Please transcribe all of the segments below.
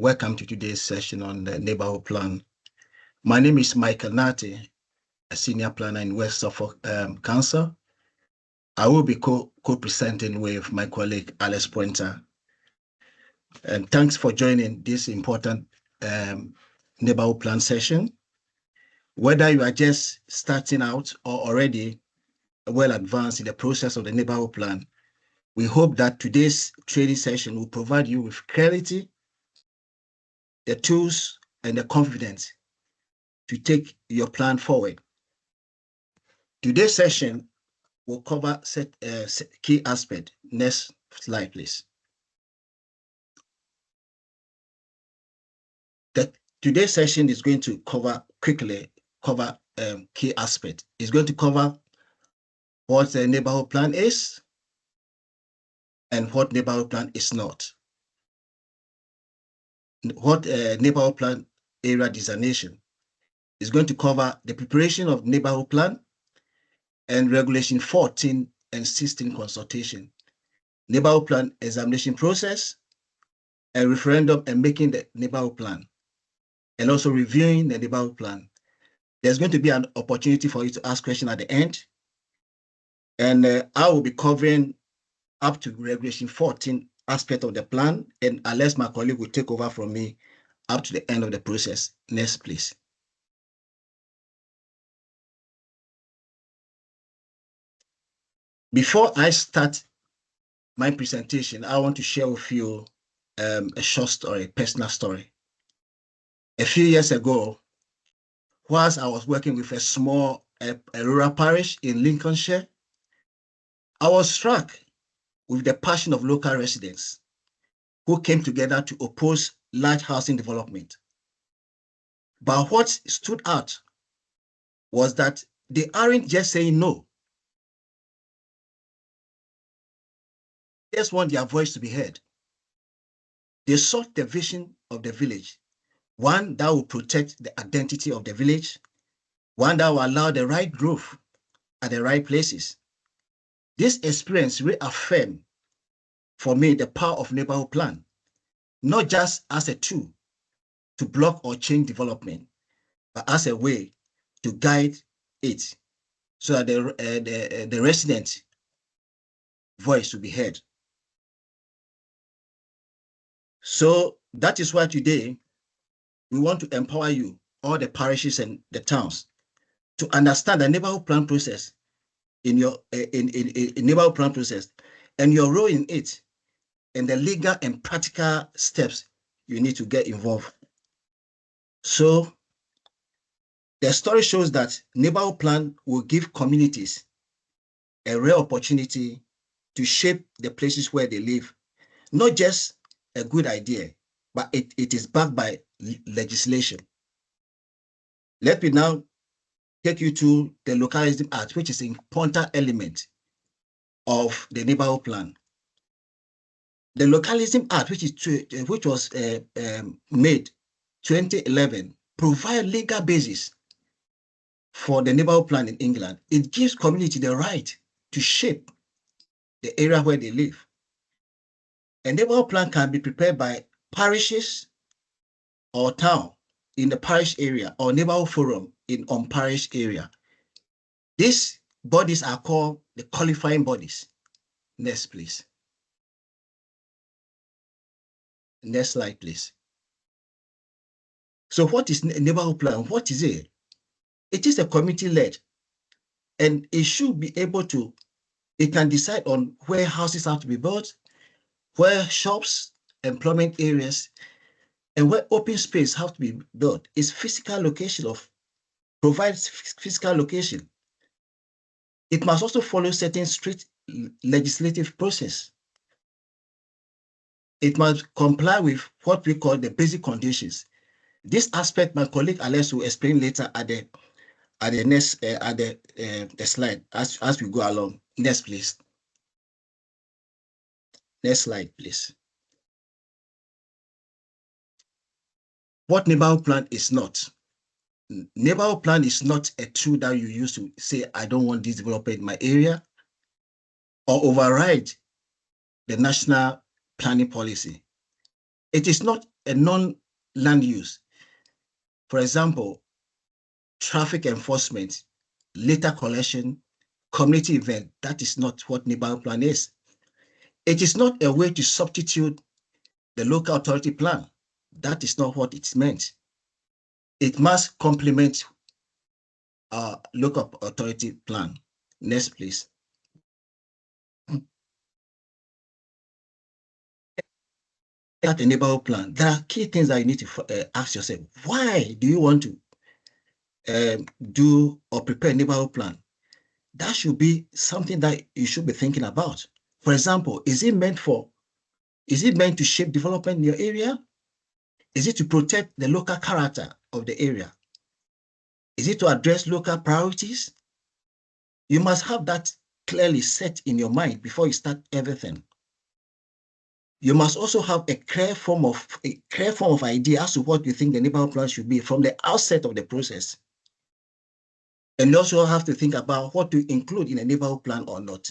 Welcome to today's session on the neighborhood plan. My name is Michael Nati, a senior planner in West Suffolk Council. I will be co-presenting with my colleague Alex Pointer. And thanks for joining this important neighborhood plan session. Whether you are just starting out or already well advanced in the process of the neighborhood plan, we hope that today's training session will provide you with clarity, the tools, and the confidence to take your plan forward. Today's session will cover key aspects. Next slide, please. Today's session is going to cover key aspects. It's going to cover what the neighborhood plan is and what neighborhood plan is not. What neighborhood plan area designation is going to cover the preparation of neighborhood plan and regulation 14 and 16 consultation, neighborhood plan examination process, a referendum and making the neighborhood plan, and also reviewing the neighborhood plan. There's going to be an opportunity for you to ask questions at the end. And I will be covering up to regulation 14 aspect of the plan, and unless my colleague will take over from me up to the end of the process. Next, please. Before I start my presentation, I want to share with you a short story, a personal story. A few years ago, whilst I was working with a small rural parish in Lincolnshire, I was struck with the passion of local residents who came together to oppose large housing development. But what stood out was that they aren't just saying no. They just want their voice to be heard. They sought the vision of the village, one that will protect the identity of the village, one that will allow the right growth at the right places. This experience reaffirmed for me the power of neighborhood plan, not just as a tool to block or change development, but as a way to guide it so that the resident voice will be heard. So that is why today we want to empower you, all the parishes and the towns, to understand the neighborhood plan process in your neighborhood plan process and your role in it, and the legal and practical steps you need to get involved. So the story shows that neighborhood plan will give communities a real opportunity to shape the places where they live. Not just a good idea, but it is backed by legislation. Let me now take you to the Localism Act, which is an important element of the neighborhood plan. The Localism Act, which was made 2011, provides legal basis for the neighborhood plan in England. It gives community the right to shape the area where they live. A neighborhood plan can be prepared by parishes or town in the parish area or neighborhood forum in unparished area. These bodies are called the qualifying bodies. Next, please. Next slide, please. So what is a neighborhood plan? What is it? It is a community-led, and it should be able to, it can decide on where houses have to be built, where shops, employment areas, and where open space have to be built. It's physical location provides physical location. It must also follow certain strict legislative process. It must comply with what we call the basic conditions. This aspect, my colleague Alex will explain later at the next the slide as we go along. Next, please. Next slide, please. What neighborhood plan is not. Neighborhood plan is not a tool that you use to say, I don't want this development in my area, or override the national planning policy. It is not a non-land use. For example, traffic enforcement, litter collection, community event. That is not what neighborhood plan is. It is not a way to substitute the local authority plan. That is not what it's meant. It must complement our local authority plan. Next, please. At the neighborhood plan, there are key things that you need to ask yourself. Why do you want to do or prepare a neighborhood plan? That should be something that you should be thinking about. For example, is it meant to shape development in your area? Is it to protect the local character of the area? Is it to address local priorities? You must have that clearly set in your mind before you start everything. You must also have a clear form of idea as to what you think the neighborhood plan should be from the outset of the process. And you also have to think about what to include in a neighborhood plan or not.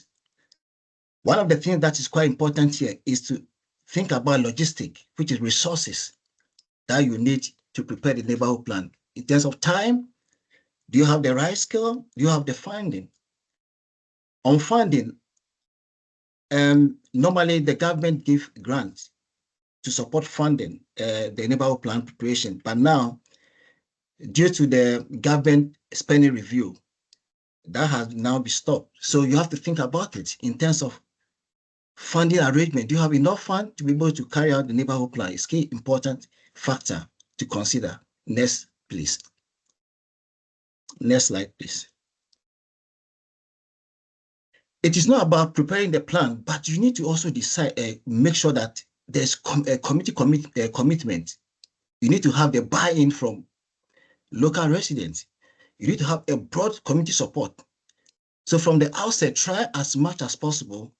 One of the things that is quite important here is to think about logistic, which is resources that you need to prepare the neighborhood plan. In terms of time, do you have the right skill? Do you have the funding? On funding, normally the government gives grants to support funding the neighborhood plan preparation. But now, due to the government spending review, that has now been stopped. So you have to think about it in terms of funding arrangement. Do you have enough fund to be able to carry out the neighborhood plan? It's a key important factor to consider. Next, please. Next slide, please. It is not about preparing the plan, but you need to also decide, make sure that there's a community commitment. You need to have the buy-in from local residents. You need to have a broad community support. So from the outset, try as much as possible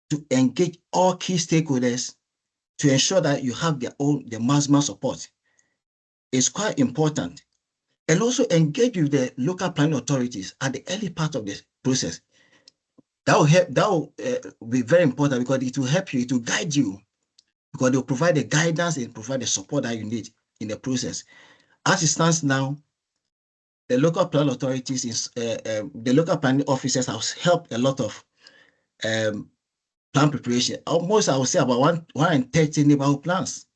to engage all key stakeholders to ensure that you have the maximum support. It's quite important. And also engage with the local planning authorities at the early part of the process. That will be very important because it will help you, it will guide you, because they'll provide the guidance and provide the support that you need in the process. As it stands now, the local planning authorities, the local planning officers have helped a lot of plan preparation. Almost, I would say, about 130 neighborhood plans,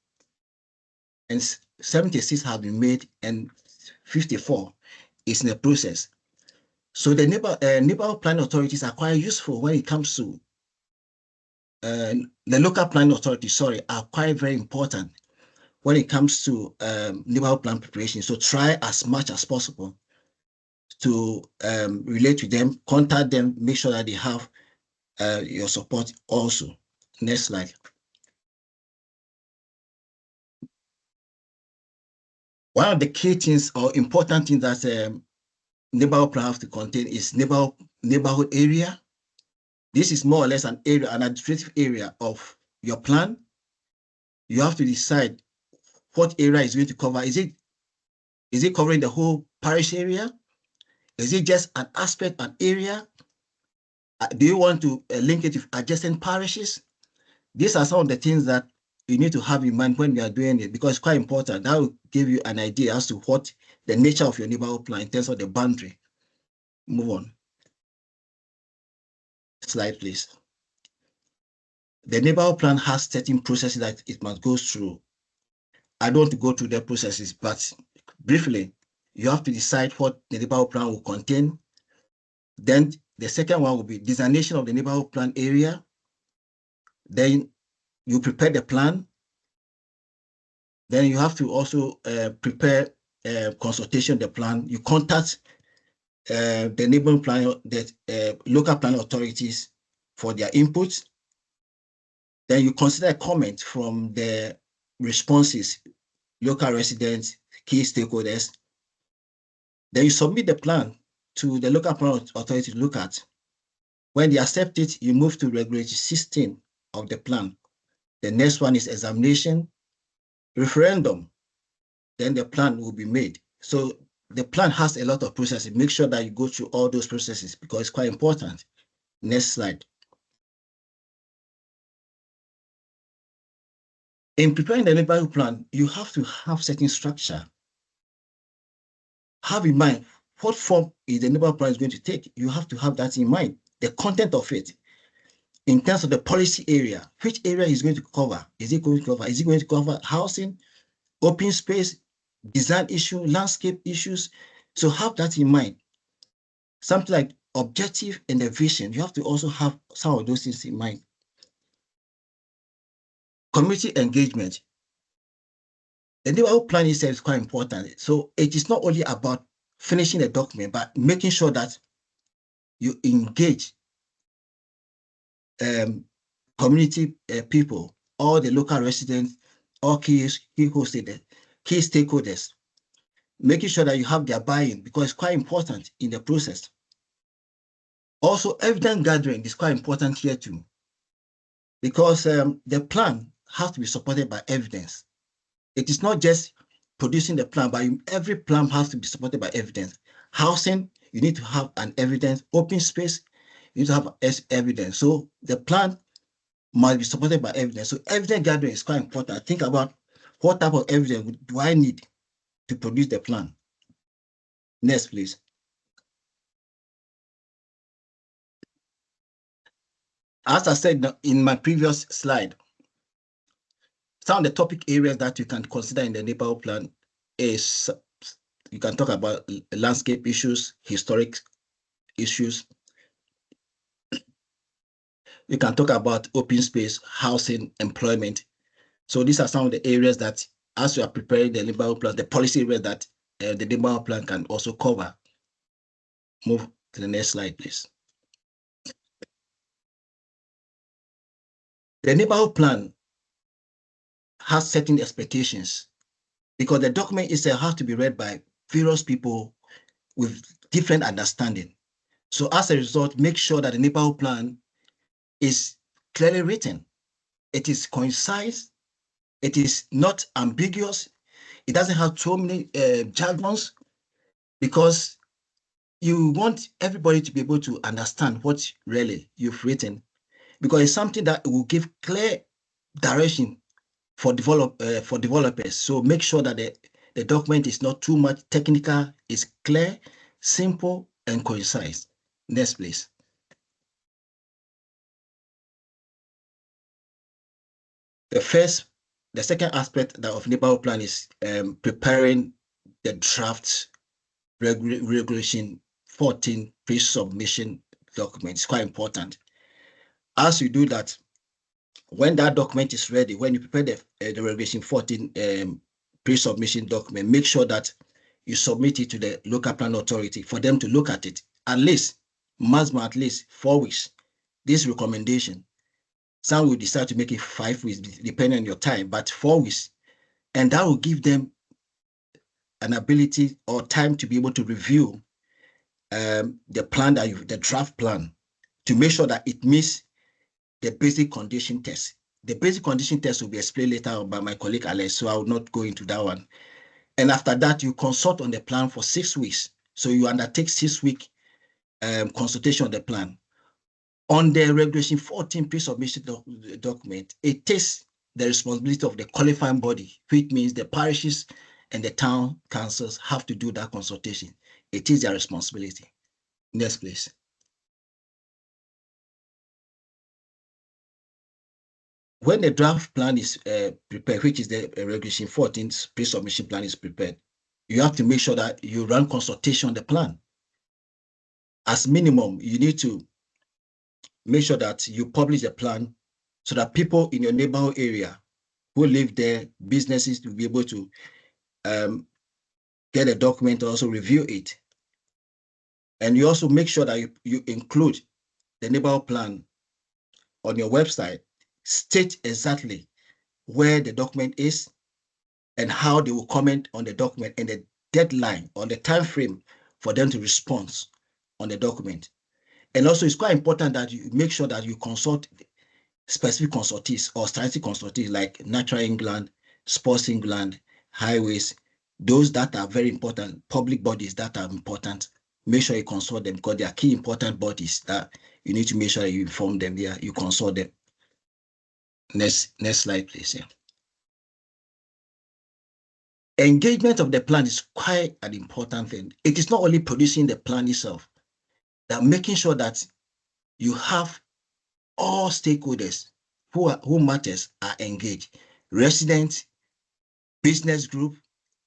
and 76 have been made, and 54 is in the process. So the neighborhood planning authorities are quite useful when it comes to the local planning authorities. Are quite very important when it comes to neighborhood plan preparation. So try as much as possible to relate to them, contact them, make sure that they have your support also. Next slide. One of the key things or important things that neighborhood plan have to contain is neighborhood area. This is more or less an area, an administrative area of your plan. You have to decide what area is going to cover. Is it covering the whole parish area? Is it just an aspect, an area? Do you want to link it with adjacent parishes? These are some of the things that you need to have in mind when you are doing it, because it's quite important. That will give you an idea as to what the nature of your neighborhood plan in terms of the boundary. Move on. Slide, please. The neighborhood plan has certain processes that it must go through. I don't want to go through the processes, but briefly, you have to decide what the neighborhood plan will contain. Then the second one will be designation of the neighborhood plan area. Then you prepare the plan. Then you have to also prepare consultation of the plan. You contact the neighboring plan, the local plan authorities for their input. Then you consider a comment from the responses, local residents, key stakeholders. Then you submit the plan to the local plan authority to look at. When they accept it, you move to regulatory system of the plan. The next one is examination, referendum. Then the plan will be made. So the plan has a lot of processes. Make sure that you go through all those processes because it's quite important. Next slide. In preparing the neighborhood plan, you have to have certain structure. Have in mind what form is the neighborhood plan is going to take. You have to have that in mind, the content of it. In terms of the policy area, which area is going to cover? Is it going to cover housing, open space, design issue, landscape issues? So have that in mind. Something like objective and the vision. You have to also have some of those things in mind. Community engagement. The neighborhood plan itself is quite important. So it is not only about finishing a document, but making sure that you engage community people, all the local residents, all key stakeholders, making sure that you have their buy-in because it's quite important in the process. Also, evidence gathering is quite important here too, because the plan has to be supported by evidence. It is not just producing the plan, but every plan has to be supported by evidence. Housing, you need to have an evidence. Open space, you need to have evidence. So the plan must be supported by evidence. So evidence gathering is quite important. Think about what type of evidence do I need to produce the plan. Next, please. As I said in my previous slide, some of the topic areas that you can consider in the neighborhood plan is you can talk about landscape issues, historic issues. You can talk about open space, housing, employment. So these are some of the areas that, as you are preparing the neighborhood plan, the policy areas that the neighborhood plan can also cover. Move to the next slide, please. The neighborhood plan has certain expectations because the document itself has to be read by various people with different understanding. So as a result, make sure that the neighborhood plan is clearly written. It is concise. It is not ambiguous. It doesn't have too many jargons because you want everybody to be able to understand what really you've written because it's something that will give clear direction for developers. So make sure that the document is not too much technical, it's clear, simple, and concise. Next, please. The second aspect of neighborhood plan is preparing the draft regulation 14 pre-submission document. It's quite important. As you do that, when that document is ready, when you prepare the regulation 14 pre-submission document, make sure that you submit it to the local plan authority for them to look at it. At least, maximum at least 4 weeks. This recommendation. Some will decide to make it 5 weeks, depending on your time, but 4 weeks. And that will give them an ability or time to be able to review the plan the draft plan, to make sure that it meets the basic condition test. The basic condition test will be explained later by my colleague Alex, so I will not go into that one. And after that, you consult on the plan for 6 weeks. So you undertake 6-week consultation on the plan. On the regulation 14 pre-submission document, it takes the responsibility of the qualifying body, which means the parishes and the town councils have to do that consultation. It is their responsibility. Next, please. When the draft plan is prepared, which is the regulation 14 pre-submission plan is prepared, you have to make sure that you run consultation on the plan. As minimum, you need to make sure that you publish the plan so that people in your neighborhood area who live there, businesses, will be able to get a document and also review it. And you also make sure that you include the neighborhood plan on your website, state exactly where the document is and how they will comment on the document and the deadline or the time frame for them to respond on the document. And also, it's quite important that you make sure that you consult specific consultees or strategic consultees like Natural England, Sports England, Highways, those that are very important, public bodies that are important. Make sure you consult them because they are key important bodies that you need to make sure you inform them there, you consult them. Next slide, please. Yeah. engagement of the plan is quite an important thing. It is not only producing the plan itself, that making sure that you have all stakeholders who matters are engaged. Residents, business group,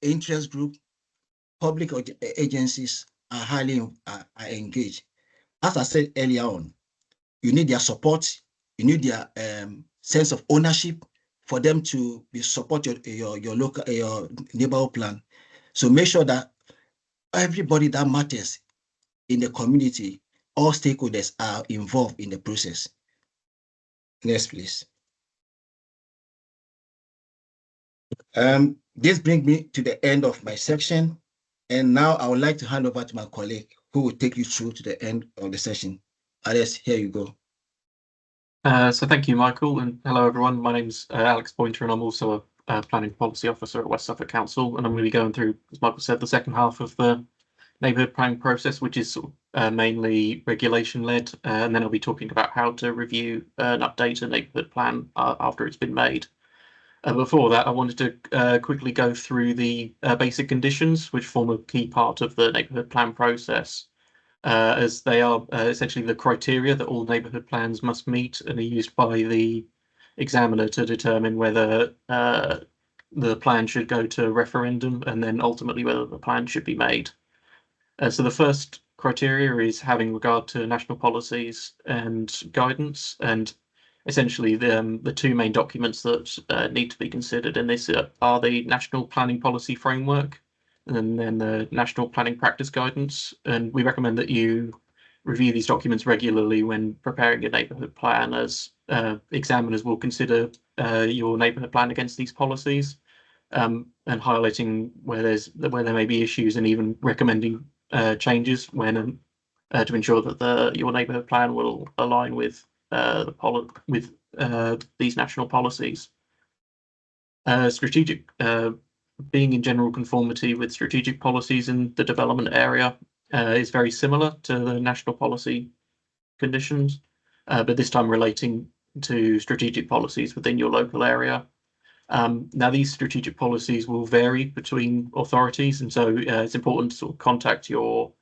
interest group, public agencies are highly engaged. As I said earlier on, you need their support, you need their sense of ownership for them to be support your local your neighborhood plan. So make sure that everybody that matters in the community, all stakeholders are involved in the process. Next, please. This brings me to the end of my section. And now I would like to hand over to my colleague who will take you through to the end of the session. Alex, here you go. So thank you, Michael, and hello everyone. My name's Alex Pointer, and I'm also a planning policy officer at West Suffolk Council. And I'm going to be going through, as Michael said, the second half of the neighbourhood planning process, which is mainly regulation-led. And then I'll be talking about how to review and update a neighbourhood plan after it's been made. Before that, I wanted to quickly go through the basic conditions, which form a key part of the neighbourhood plan process. As they are essentially the criteria that all neighbourhood plans must meet and are used by the examiner to determine whether the plan should go to referendum and then ultimately whether the plan should be made. So the first criteria is having regard to national policies and guidance, and essentially the two main documents that need to be considered in this are the National Planning Policy Framework and then the National Planning Practice Guidance. And we recommend that you review these documents regularly when preparing your neighbourhood plan, as examiners will consider your neighbourhood plan against these policies, and highlighting where there may be issues and even recommending changes when to ensure that your neighbourhood plan will align with these national policies. Strategic being in general conformity with strategic policies in the development area is very similar to the national policy conditions, but this time relating to strategic policies within your local area. Now, these strategic policies will vary between authorities, and so it's important to sort of contact your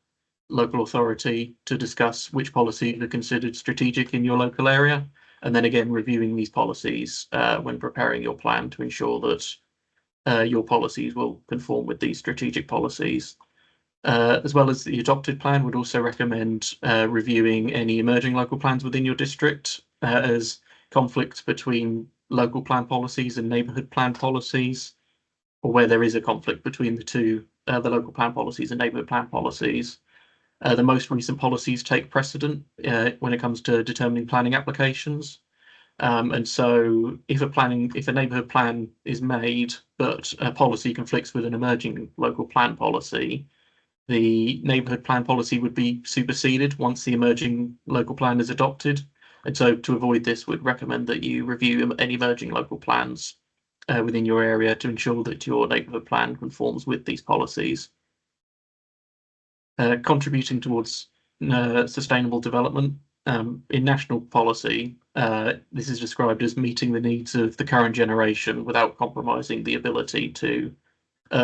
local authority to discuss which policies are considered strategic in your local area, and then again reviewing these policies when preparing your plan to ensure that your policies will conform with these strategic policies. As well as the adopted plan, would also recommend reviewing any emerging local plans within your district, as conflicts between local plan policies and neighbourhood plan policies, or where there is a conflict between the two, the local plan policies and neighbourhood plan policies. The most recent policies take precedent when it comes to determining planning applications. And so if a neighbourhood plan is made, but a policy conflicts with an emerging local plan policy, the neighbourhood plan policy would be superseded once the emerging local plan is adopted. And so to avoid this, would recommend that you review any emerging local plans within your area to ensure that your neighbourhood plan conforms with these policies. Contributing towards sustainable development. In national policy, this is described as meeting the needs of the current generation without compromising the ability to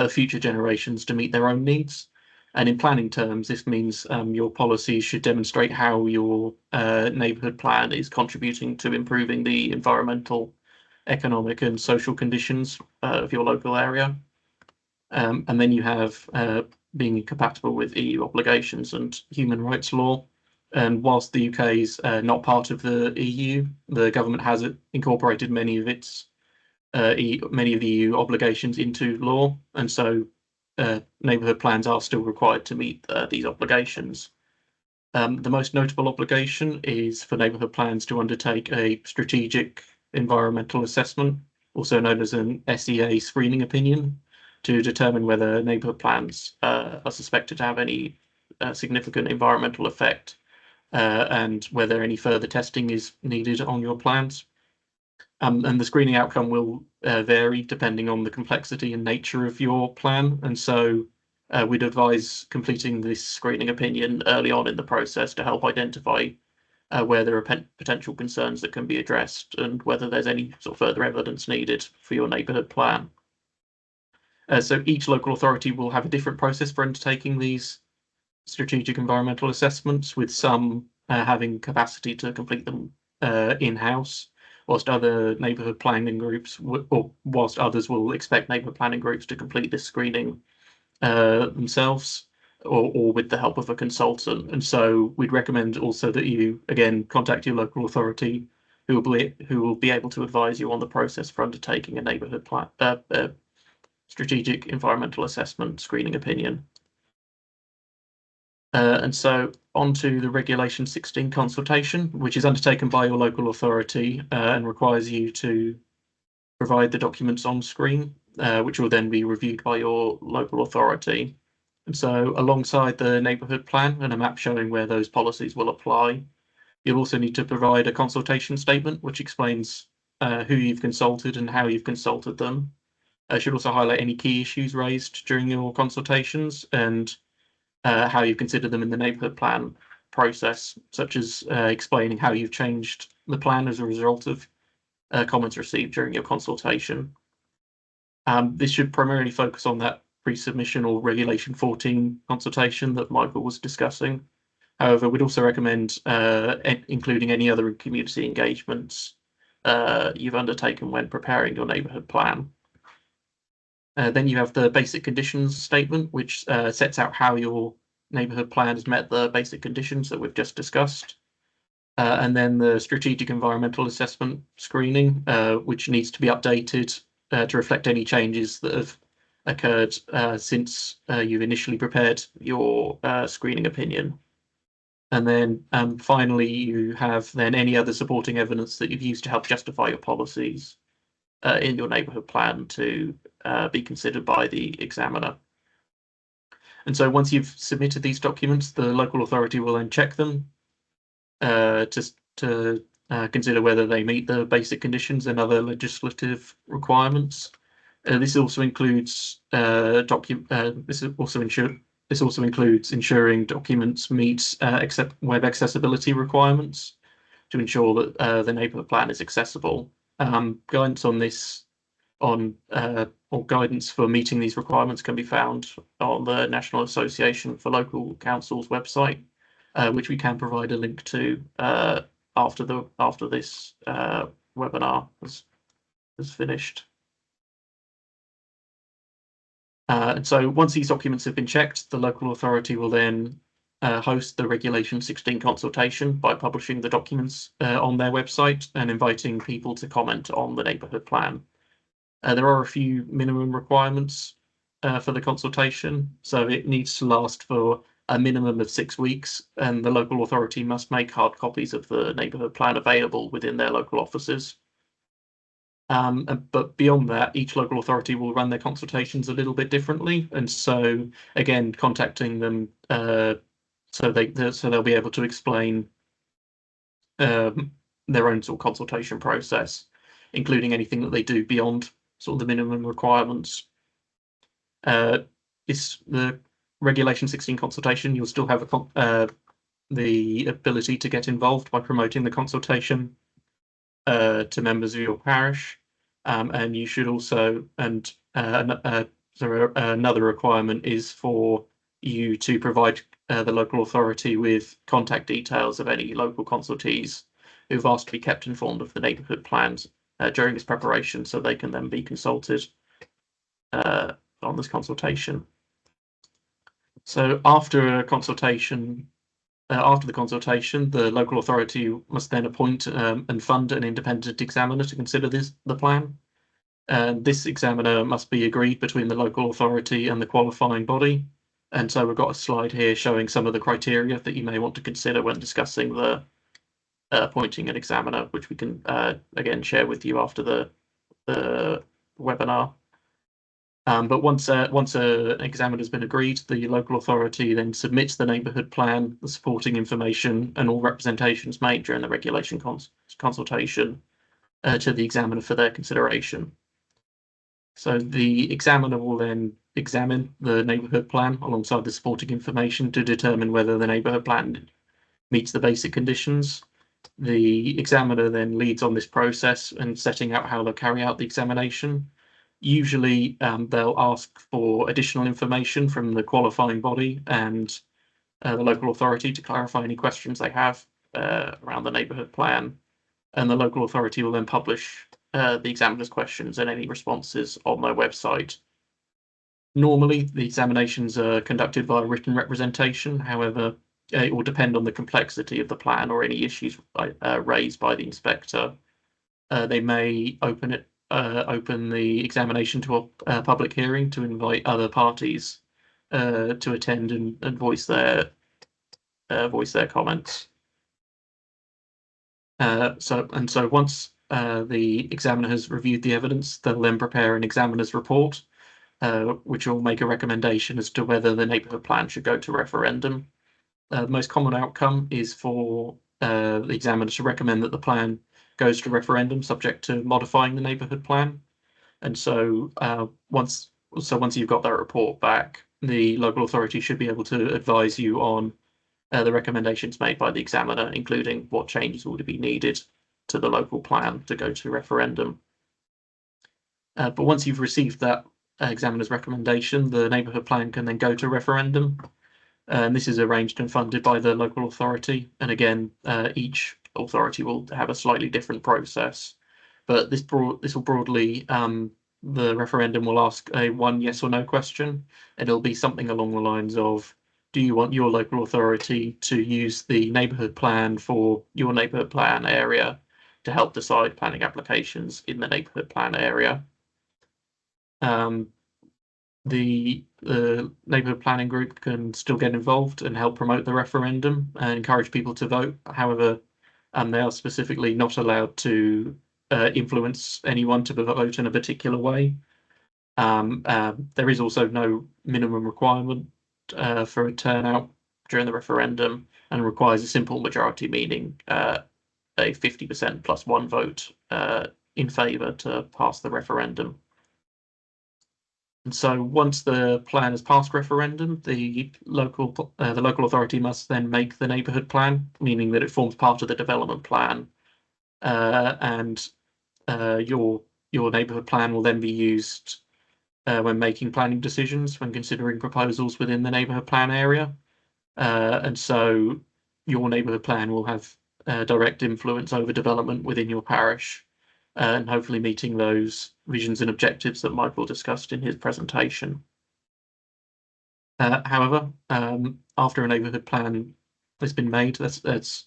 future generations to meet their own needs. And in planning terms, this means your policies should demonstrate how your neighbourhood plan is contributing to improving the environmental, economic and social conditions of your local area. And then you have being compatible with EU obligations and human rights law. And whilst the UK is not part of the EU, the government has incorporated many of the EU obligations into law, and so neighbourhood plans are still required to meet these obligations. The most notable obligation is for neighbourhood plans to undertake a strategic environmental assessment, also known as an SEA screening opinion, to determine whether neighbourhood plans are suspected to have any significant environmental effect, and whether any further testing is needed on your plans. And the screening outcome will vary depending on the complexity and nature of your plan. And so we'd advise completing this screening opinion early on in the process to help identify where there are potential concerns that can be addressed and whether there's any sort of further evidence needed for your neighbourhood plan. So each local authority will have a different process for undertaking these strategic environmental assessments, with some having capacity to complete them in-house, whilst other neighbourhood planning groups, or whilst others will expect neighbourhood planning groups to complete this screening themselves, or with the help of a consultant. And so we'd recommend also that you, again, contact your local authority who will be able to advise you on the process for undertaking a neighbourhood plan, strategic environmental assessment screening opinion. And so on to the Regulation 16 consultation, which is undertaken by your local authority and requires you to provide the documents on screen, which will then be reviewed by your local authority. And so alongside the neighbourhood plan and a map showing where those policies will apply, you'll also need to provide a consultation statement, which explains who you've consulted and how you've consulted them. It should also highlight any key issues raised during your consultations and how you've considered them in the neighbourhood plan process, such as explaining how you've changed the plan as a result of comments received during your consultation. This should primarily focus on that pre-submission or Regulation 14 consultation that Michael was discussing. However, we'd also recommend including any other community engagements you've undertaken when preparing your neighbourhood plan. Then you have the basic conditions statement, which sets out how your neighbourhood plan has met the basic conditions that we've just discussed. And then the strategic environmental assessment screening, which needs to be updated to reflect any changes that have occurred since you've initially prepared your screening opinion. And then finally, you have then any other supporting evidence that you've used to help justify your policies in your neighbourhood plan to be considered by the examiner. And so once you've submitted these documents, the local authority will then check them to consider whether they meet the basic conditions and other legislative requirements. This also includes ensuring documents meet web accessibility requirements to ensure that the neighbourhood plan is accessible. Guidance on this or guidance for meeting these requirements can be found on the National Association for Local Councils website, which we can provide a link to after this webinar is finished. And so once these documents have been checked, the local authority will then host the Regulation 16 consultation by publishing the documents on their website and inviting people to comment on the neighbourhood plan. There are a few minimum requirements for the consultation, so it needs to last for a minimum of 6 weeks, and the local authority must make hard copies of the neighbourhood plan available within their local offices. But beyond that, each local authority will run their consultations a little bit differently, and so again, contacting them so they'll be able to explain their own sort of consultation process, including anything that they do beyond sort of the minimum requirements. The Regulation 16 consultation, you'll still have the ability to get involved by promoting the consultation to members of your parish, and you should also, another requirement is for you to provide the local authority with contact details of any local consultees who've asked to be kept informed of the neighbourhood plans during its preparation, so they can then be consulted on this consultation. So after the consultation, the local authority must then appoint and fund an independent examiner to consider the plan. This examiner must be agreed between the local authority and the qualifying body. And so we've got a slide here showing some of the criteria that you may want to consider when discussing the appointing an examiner, which we can again share with you after the webinar. But once an examiner has been agreed, the local authority then submits the neighbourhood plan, the supporting information, and all representations made during the regulation consultation to the examiner for their consideration. So the examiner will then examine the neighbourhood plan alongside the supporting information to determine whether the neighbourhood plan meets the basic conditions. The examiner then leads on this process and setting out how they'll carry out the examination. Usually they'll ask for additional information from the qualifying body and the local authority to clarify any questions they have around the neighbourhood plan, and the local authority will then publish the examiner's questions and any responses on their website. Normally, the examinations are conducted via written representation. However, it will depend on the complexity of the plan or any issues raised by the inspector. They may open the examination to a public hearing to invite other parties to attend and voice their comments. So once the examiner has reviewed the evidence, they'll then prepare an examiner's report, which will make a recommendation as to whether the neighbourhood plan should go to referendum. The most common outcome is for the examiner to recommend that the plan goes to referendum, subject to modifying the neighbourhood plan. And so once you've got that report back, the local authority should be able to advise you on the recommendations made by the examiner, including what changes would be needed to the local plan to go to referendum. But once you've received that examiner's recommendation, the neighbourhood plan can then go to referendum. And this is arranged and funded by the local authority. And again, each authority will have a slightly different process. But this will broadly, the referendum will ask a one yes or no question, and it'll be something along the lines of, do you want your local authority to use the neighbourhood plan for your neighbourhood plan area to help decide planning applications in the neighbourhood plan area? The neighbourhood planning group can still get involved and help promote the referendum and encourage people to vote. However, they are specifically not allowed to influence anyone to vote in a particular way. There is also no minimum requirement for a turnout during the referendum, and requires a simple majority, meaning a 50% plus one vote in favour to pass the referendum. And so once the plan has passed referendum, the local authority must then make the neighbourhood plan, meaning that it forms part of the development plan, and your neighbourhood plan will then be used when making planning decisions, when considering proposals within the neighbourhood plan area. And so your neighbourhood plan will have direct influence over development within your parish, and hopefully meeting those visions and objectives that Michael discussed in his presentation. However, after a neighbourhood plan has been made, that's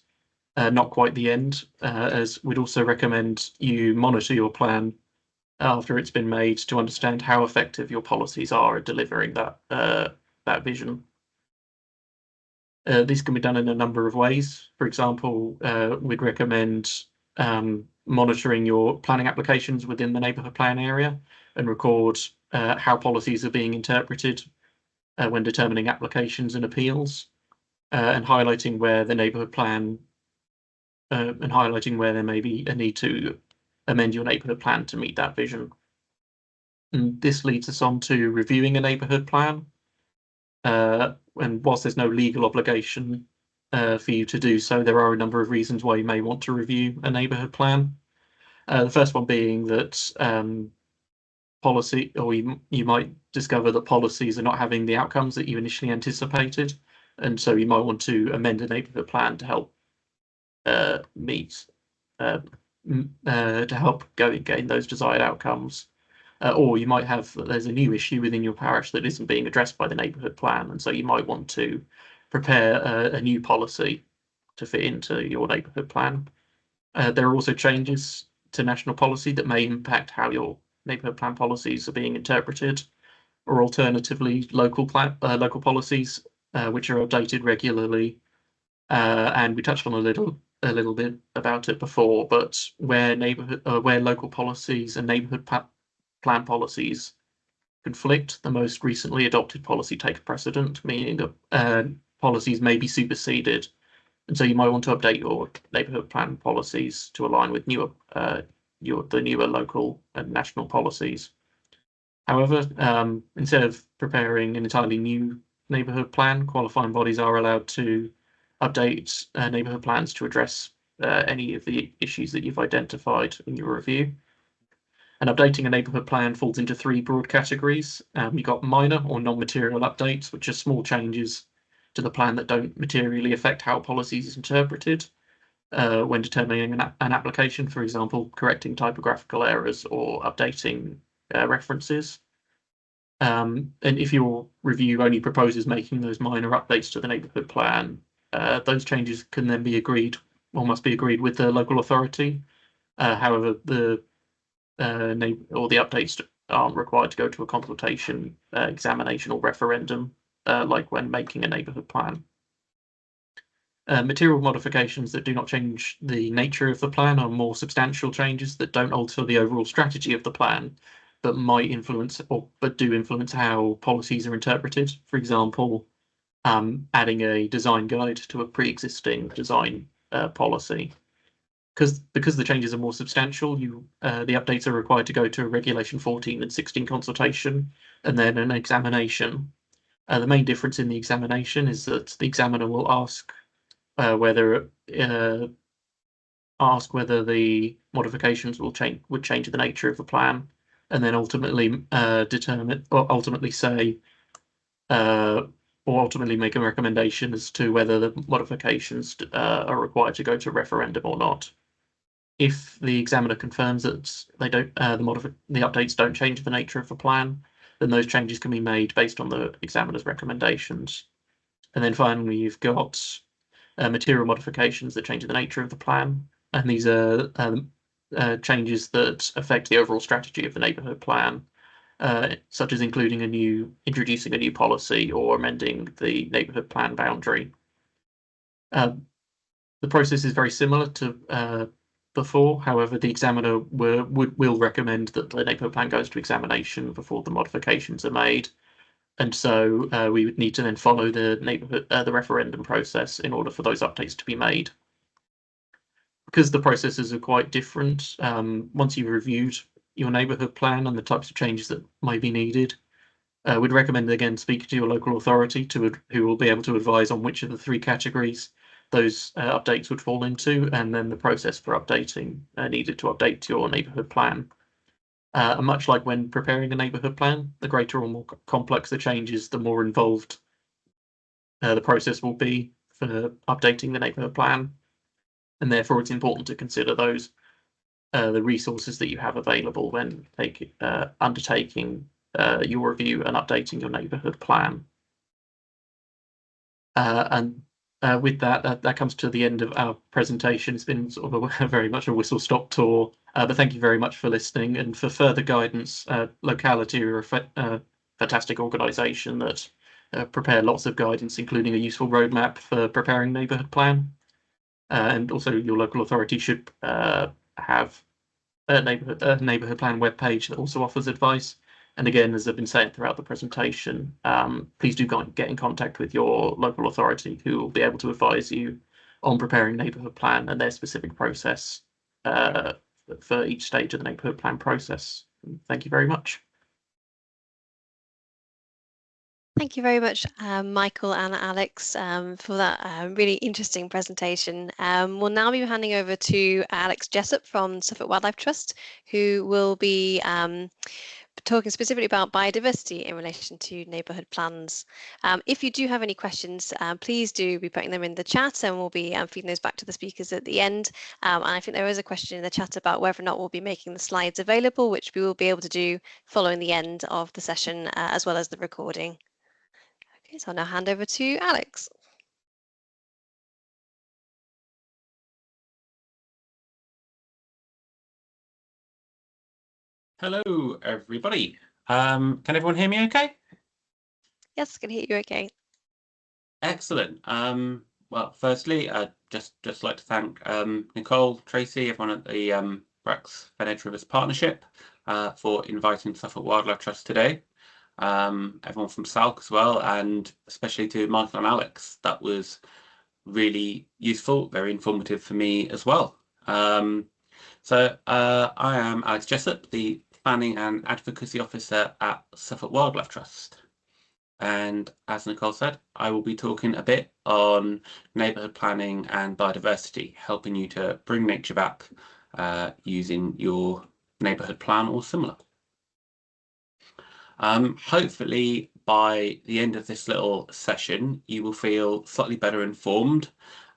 not quite the end, as we'd also recommend you monitor your plan after it's been made to understand how effective your policies are at delivering that vision. This can be done in a number of ways. For example, we'd recommend monitoring your planning applications within the neighbourhood plan area and record how policies are being interpreted when determining applications and appeals, and highlighting where the neighbourhood plan and highlighting where there may be a need to amend your neighbourhood plan to meet that vision. And this leads us on to reviewing a neighbourhood plan. And whilst there's no legal obligation for you to do so, there are a number of reasons why you may want to review a neighbourhood plan. The first one being that policy, or you might discover that policies are not having the outcomes that you initially anticipated, and so you might want to amend a neighbourhood plan to help gain those desired outcomes. Or you might have there's a new issue within your parish that isn't being addressed by the neighbourhood plan, and so you might want to prepare a new policy to fit into your neighbourhood plan. There are also changes to national policy that may impact how your neighbourhood plan policies are being interpreted, or alternatively local policies which are updated regularly. And we touched on a little bit about it before, but where local policies and neighbourhood plan policies conflict, the most recently adopted policy takes precedent, meaning that policies may be superseded, and so you might want to update your neighbourhood plan policies to align with the newer local and national policies. However, instead of preparing an entirely new neighbourhood plan, qualifying bodies are allowed to update neighbourhood plans to address any of the issues that you've identified in your review. And updating a neighbourhood plan falls into three broad categories. You've got minor or non-material updates, which are small changes to the plan that don't materially affect how policy is interpreted when determining an application, for example, correcting typographical errors or updating references. And if your review only proposes making those minor updates to the neighbourhood plan, those changes can then be agreed or must be agreed with the local authority. However, the updates aren't required to go to a consultation, examination, or referendum, like when making a neighbourhood plan. Material modifications that do not change the nature of the plan are more substantial changes that don't alter the overall strategy of the plan, but might influence but do influence how policies are interpreted. For example, adding a design guide to a pre-existing design policy. Because the changes are more substantial, the updates are required to go to a Regulation 14 and 16 consultation and then an examination. The main difference in the examination is that the examiner will ask whether the modifications would change the nature of the plan, and then ultimately ultimately make a recommendation as to whether the modifications are required to go to referendum or not. If the examiner confirms that they don't, the updates don't change the nature of the plan, then those changes can be made based on the examiner's recommendations. And then finally, you've got material modifications that change the nature of the plan, and these are changes that affect the overall strategy of the neighbourhood plan, such as introducing a new policy or amending the neighbourhood plan boundary. The process is very similar to before. However, the examiner will recommend that the neighbourhood plan goes to examination before the modifications are made, and so we would need to then follow the referendum process in order for those updates to be made. Because the processes are quite different, once you've reviewed your neighbourhood plan and the types of changes that might be needed, we'd recommend again speaking to your local authority who will be able to advise on which of the three categories those updates would fall into, and then the process for updating needed to update your neighbourhood plan. And much like when preparing a neighbourhood plan, the greater or more complex the changes, the more involved the process will be for updating the neighbourhood plan, and therefore it's important to consider those the resources that you have available when undertaking your review and updating your neighbourhood plan. With that comes to the end of our presentation. It's been sort of very much a whistle-stop tour, but thank you very much for listening. And for further guidance, Locality are a fantastic organisation that prepare lots of guidance, including a useful roadmap for preparing neighbourhood plan. And also your local authority should have a neighbourhood plan webpage that also offers advice. And again, as I've been saying throughout the presentation, please do get in contact with your local authority, who will be able to advise you on preparing a neighbourhood plan and their specific process for each stage of the neighbourhood plan process. Thank you very much. Thank you very much, Michael and Alex, for that really interesting presentation. We'll now be handing over to Alex Jessup from Suffolk Wildlife Trust, who will be talking specifically about biodiversity in relation to neighbourhood plans. If you do have any questions, please do be putting them in the chat, and we'll be feeding those back to the speakers at the end. And I think there is a question in the chat about whether or not we'll be making the slides available, which we will be able to do following the end of the session, as well as the recording. Okay, so I'll now hand over to Alex. Hello, everybody. Can everyone hear me okay? Yes, I can hear you okay. Excellent. Well, firstly, I'd just like to thank Nicole, Tracy, everyone at the Brecks Fenedge Rivers Partnership for inviting Suffolk Wildlife Trust today. Everyone from Salk as well, and especially to Michael and Alex. That was really useful, very informative for me as well. So I am Alex Jessup, the Planning and Advocacy Officer at Suffolk Wildlife Trust. And as Nicole said, I will be talking a bit on neighbourhood planning and biodiversity, helping you to bring nature back using your neighbourhood plan or similar. Hopefully by the end of this little session, you will feel slightly better informed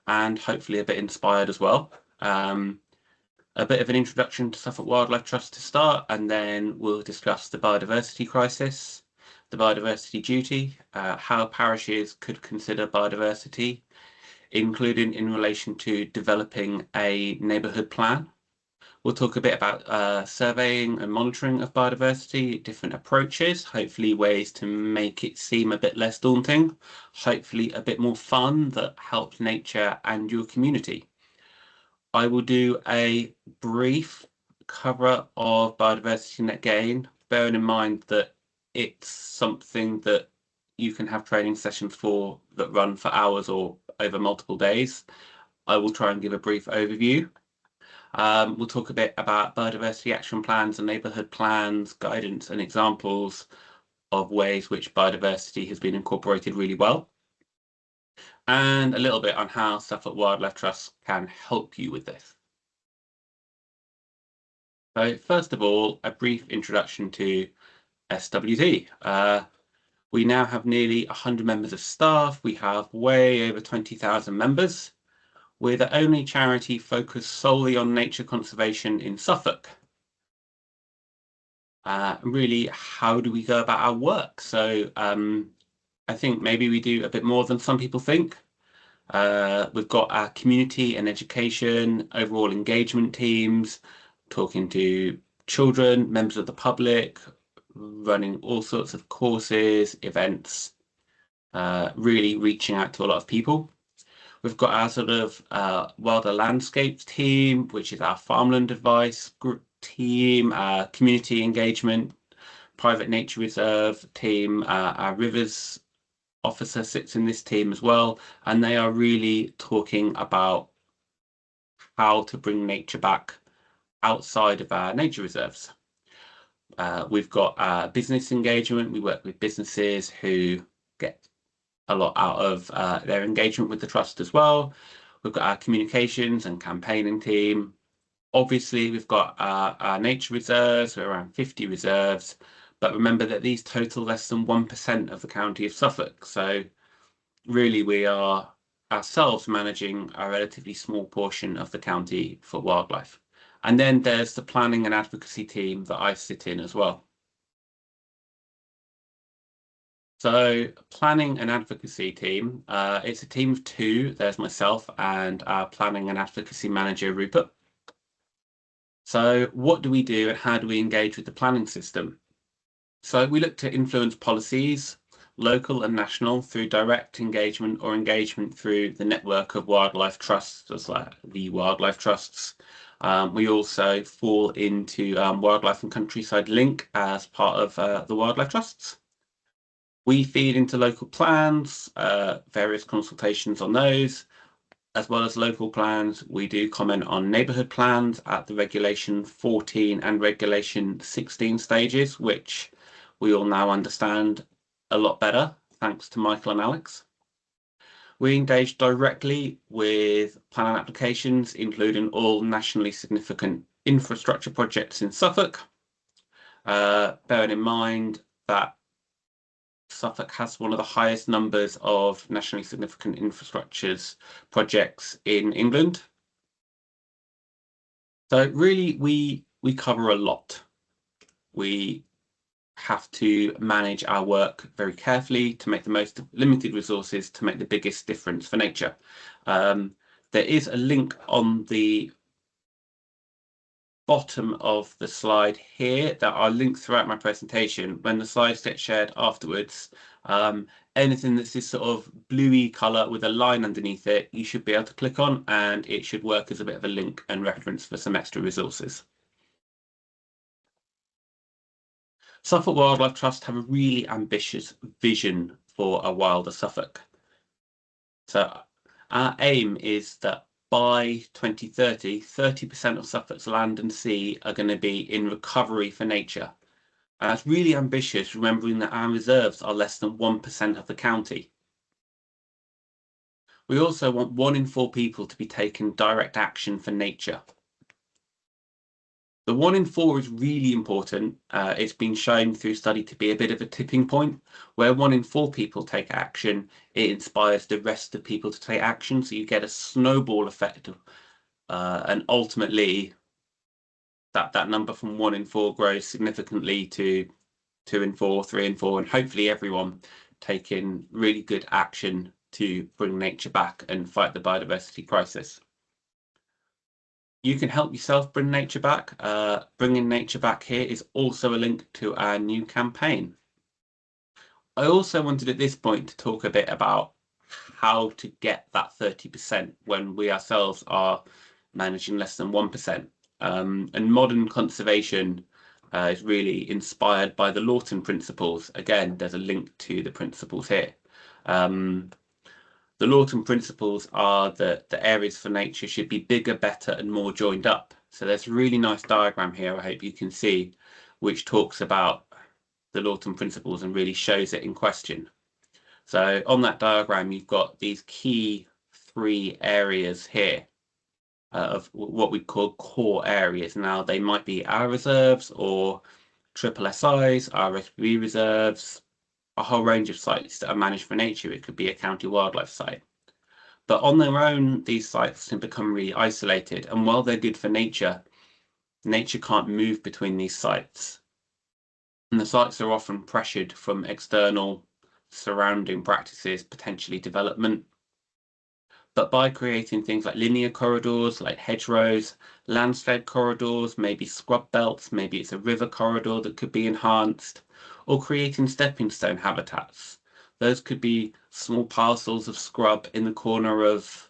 and hopefully a bit inspired as well. A bit of an introduction to Suffolk Wildlife Trust to start, and then we'll discuss the biodiversity crisis, the biodiversity duty, how parishes could consider biodiversity, including in relation to developing a neighbourhood plan. We'll talk a bit about surveying and monitoring of biodiversity, different approaches, hopefully ways to make it seem a bit less daunting, hopefully a bit more fun that helps nature and your community. I will do a brief cover of biodiversity net gain, bearing in mind that it's something that you can have training sessions for that run for hours or over multiple days. I will try and give a brief overview. We'll talk a bit about biodiversity action plans and neighbourhood plans, guidance and examples of ways which biodiversity has been incorporated really well, and a little bit on how Suffolk Wildlife Trust can help you with this. So first of all, a brief introduction to SWT. We now have nearly 100 members of staff. We have way over 20,000 members. We're the only charity focused solely on nature conservation in Suffolk. Really, how do we go about our work? So I think maybe we do a bit more than some people think. We've got our community and education, overall engagement teams, talking to children, members of the public, running all sorts of courses, events, really reaching out to a lot of people. We've got our sort of wilder landscapes team, which is our farmland advice group team, our community engagement, private nature reserve team, our rivers officer sits in this team as well, and they are really talking about how to bring nature back outside of our nature reserves. We've got business engagement. We work with businesses who get a lot out of their engagement with the trust as well. We've got our communications and campaigning team. Obviously, we've got our nature reserves, we're around 50 reserves, but remember that these total less than 1% of the county of Suffolk. So really we are ourselves managing a relatively small portion of the county for wildlife. And then there's the planning and advocacy team that I sit in as well. So planning and advocacy team, it's a team of two. There's myself and our planning and advocacy manager, Rupert. So what do we do and how do we engage with the planning system? So we look to influence policies, local and national, through direct engagement or engagement through the network of wildlife trusts, just like the wildlife trusts. We also fall into Wildlife and Countryside Link as part of the wildlife trusts. We feed into local plans, various consultations on those, as well as local plans. We do comment on neighbourhood plans at the Regulation 14 and Regulation 16 stages, which we all now understand a lot better, thanks to Michael and Alex. We engage directly with planning applications, including all nationally significant infrastructure projects in Suffolk, bearing in mind that Suffolk has one of the highest numbers of nationally significant infrastructures projects in England. So really, we cover a lot. We have to manage our work very carefully to make the most of limited resources to make the biggest difference for nature. There is a link on the bottom of the slide here that I'll link throughout my presentation. When the slides get shared afterwards, anything that's this sort of bluey colour with a line underneath it, you should be able to click on, and it should work as a bit of a link and reference for some extra resources. Suffolk Wildlife Trust have a really ambitious vision for a wilder Suffolk. So our aim is that by 2030, 30% of Suffolk's land and sea are going to be in recovery for nature. And that's really ambitious, remembering that our reserves are less than 1% of the county. We also want 1 in 4 people to be taking direct action for nature. The 1 in 4 is really important. It's been shown through study to be a bit of a tipping point, where 1 in 4 people take action, it inspires the rest of people to take action. So you get a snowball effect, and ultimately that number from 1 in 4 grows significantly to 2 in 4, 3 in 4, and hopefully everyone taking really good action to bring nature back and fight the biodiversity crisis. You can help yourself bring nature back. Bringing nature back here is also a link to our new campaign. I also wanted at this point to talk a bit about how to get that 30% when we ourselves are managing less than 1%. And modern conservation is really inspired by the Lawton principles. Again, there's a link to the principles here. The Lawton principles are that the areas for nature should be bigger, better, and more joined up. So there's a really nice diagram here, I hope you can see, which talks about the Lawton principles and really shows it in question. So on that diagram, you've got these key 3 areas here of what we call core areas. Now, they might be our reserves or triple SIs, RSB reserves, a whole range of sites that are managed for nature. It could be a county wildlife site. But on their own, these sites can become really isolated. And while they're good for nature, nature can't move between these sites. And the sites are often pressured from external surrounding practices, potentially development. But by creating things like linear corridors, like hedgerows, landscape corridors, maybe scrub belts, maybe it's a river corridor that could be enhanced, or creating stepping stone habitats. Those could be small parcels of scrub in the corner of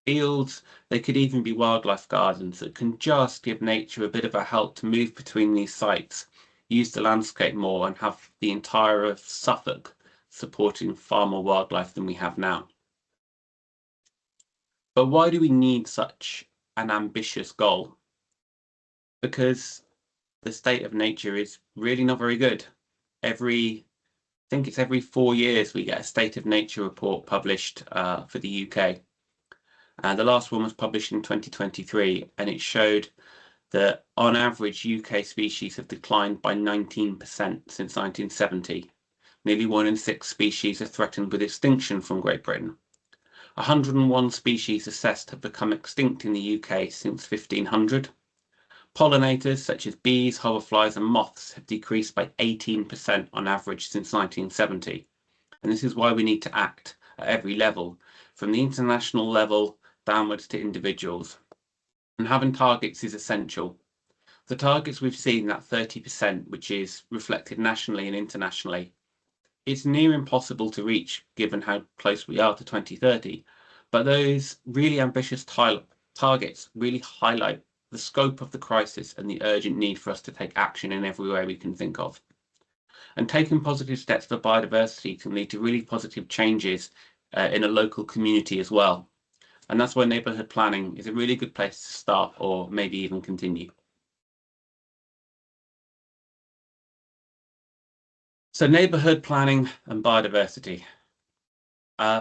fields. They could even be wildlife gardens that can just give nature a bit of a help to move between these sites, use the landscape more, and have the entire of Suffolk supporting far more wildlife than we have now. But why do we need such an ambitious goal? Because the state of nature is really not very good. I think it's every 4 years we get a state of nature report published for the UK. And the last one was published in 2023, and it showed that on average UK species have declined by 19% since 1970. Nearly 1 in 6 species are threatened with extinction from Great Britain. 101 species assessed have become extinct in the UK since 1500. Pollinators such as bees, hoverflies and moths have decreased by 18% on average since 1970. And this is why we need to act at every level, from the international level downwards to individuals. And having targets is essential. The targets we've seen, that 30%, which is reflected nationally and internationally, it's near impossible to reach given how close we are to 2030. But those really ambitious targets really highlight the scope of the crisis and the urgent need for us to take action in every way we can think of. And taking positive steps for biodiversity can lead to really positive changes in a local community as well. And that's why neighbourhood planning is a really good place to start, or maybe even continue. So neighbourhood planning and biodiversity.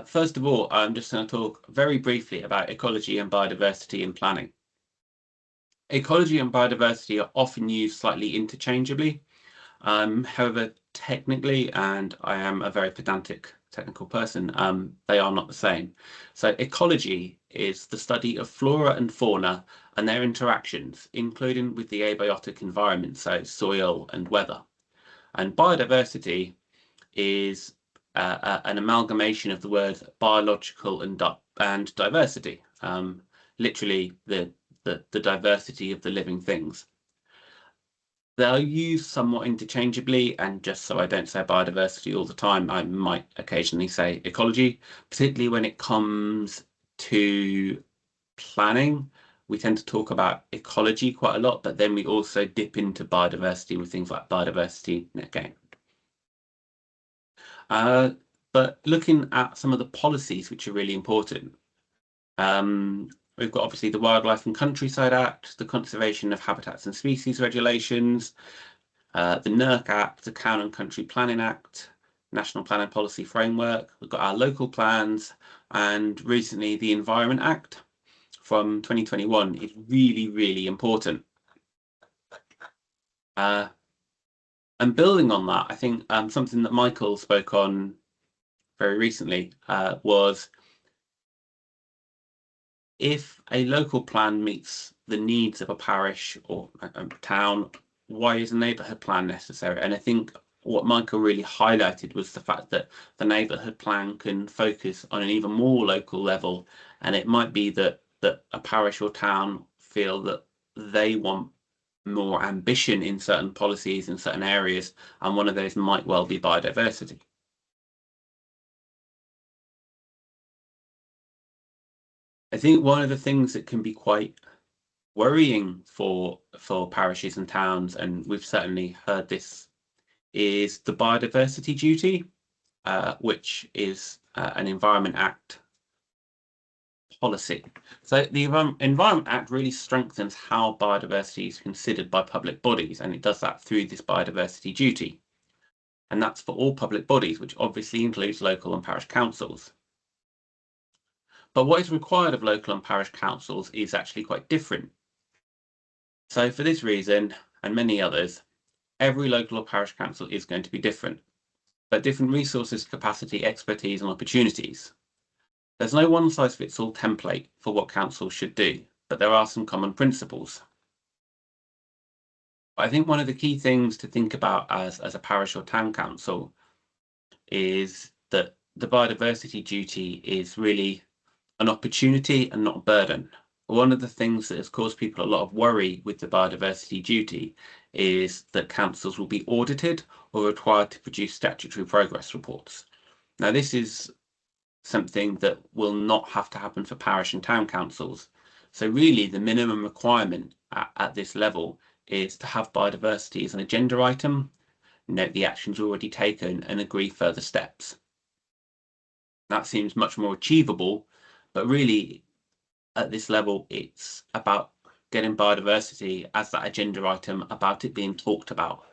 First of all, I'm just going to talk very briefly about ecology and biodiversity in planning. Ecology and biodiversity are often used slightly interchangeably. However, technically, and I am a very pedantic technical person, they are not the same. So ecology is the study of flora and fauna and their interactions, including with the abiotic environment, so soil and weather. And biodiversity is an amalgamation of the words biological and diversity, literally the diversity of the living things. They're used somewhat interchangeably, and just so I don't say biodiversity all the time, I might occasionally say ecology, particularly when it comes to planning. We tend to talk about ecology quite a lot, but then we also dip into biodiversity with things like biodiversity net gain. But looking at some of the policies which are really important, we've got obviously the Wildlife and Countryside Act, the Conservation of Habitats and Species Regulations, the NERC Act, the Town and Country Planning Act, National Planning Policy Framework. We've got our local plans, and recently the Environment Act from 2021 is really, really important. And building on that, I think something that Michael spoke on very recently was if a local plan meets the needs of a parish or a town, why is a neighbourhood plan necessary? And I think what Michael really highlighted was the fact that the neighbourhood plan can focus on an even more local level, and it might be that a parish or town feel that they want more ambition in certain policies in certain areas, and one of those might well be biodiversity. I think one of the things that can be quite worrying for parishes and towns, and we've certainly heard this, is the biodiversity duty, which is an Environment Act policy. So the Environment Act really strengthens how biodiversity is considered by public bodies, and it does that through this biodiversity duty. And that's for all public bodies, which obviously includes local and parish councils. But what is required of local and parish councils is actually quite different. So for this reason, and many others, every local or parish council is going to be different, but different resources, capacity, expertise, and opportunities. There's no one-size-fits-all template for what councils should do, but there are some common principles. I think one of the key things to think about as a parish or town council is that the biodiversity duty is really an opportunity and not a burden. One of the things that has caused people a lot of worry with the biodiversity duty is that councils will be audited or required to produce statutory progress reports. Now, this is something that will not have to happen for parish and town councils. So really, the minimum requirement at this level is to have biodiversity as an agenda item, note the actions already taken, and agree further steps. That seems much more achievable, but really, at this level, it's about getting biodiversity as that agenda item, about it being talked about.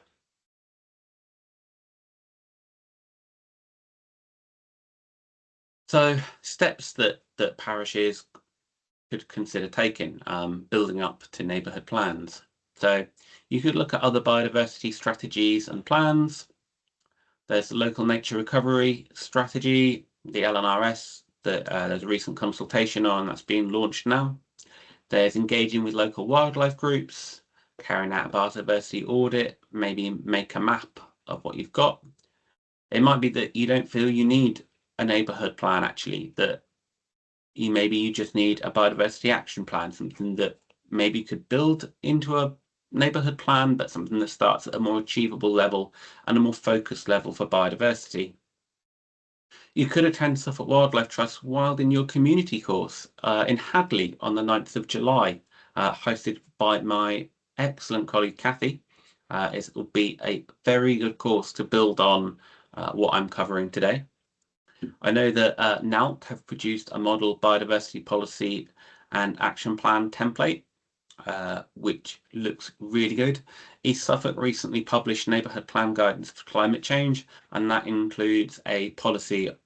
So steps that parishes could consider taking, building up to neighbourhood plans. So you could look at other biodiversity strategies and plans. There's the local nature recovery strategy, the LNRS, that there's a recent consultation on, that's being launched now. There's engaging with local wildlife groups, carrying out a biodiversity audit, maybe make a map of what you've got. It might be that you don't feel you need a neighbourhood plan, actually, that maybe you just need a biodiversity action plan, something that maybe could build into a neighbourhood plan, but something that starts at a more achievable level and a more focused level for biodiversity. You could attend Suffolk Wildlife Trust Wild in Your Community course in Hadley on the 9th of July, hosted by my excellent colleague Kathy. It will be a very good course to build on what I'm covering today. I know that NALC have produced a model biodiversity policy and action plan template, which looks really good. East Suffolk recently published neighbourhood plan guidance for climate change, and that includes a policy or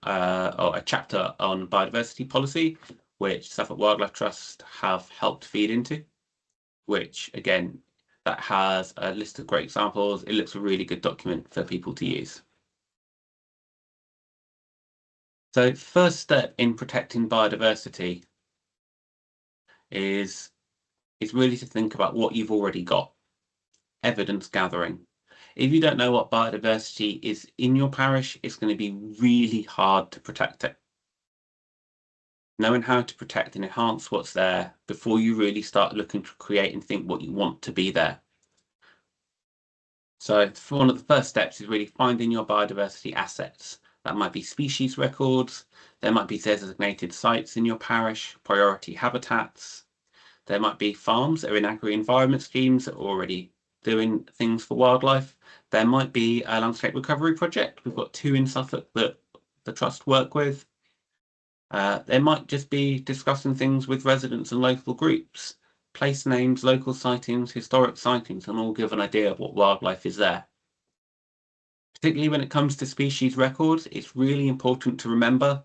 a chapter on biodiversity policy, which Suffolk Wildlife Trust have helped feed into, which again, that has a list of great examples. It looks a really good document for people to use. So first step in protecting biodiversity is really to think about what you've already got. Evidence gathering. If you don't know what biodiversity is in your parish, it's going to be really hard to protect it. Knowing how to protect and enhance what's there before you really start looking to create and think what you want to be there. So one of the first steps is really finding your biodiversity assets. That might be species records, there might be designated sites in your parish, priority habitats. There might be farms that are in agri-environment schemes that are already doing things for wildlife. There might be a landscape recovery project. We've got 2 in Suffolk that the Trust work with. There might just be discussing things with residents and local groups, place names, local sightings, historic sightings, and all give an idea of what wildlife is there. Particularly when it comes to species records, it's really important to remember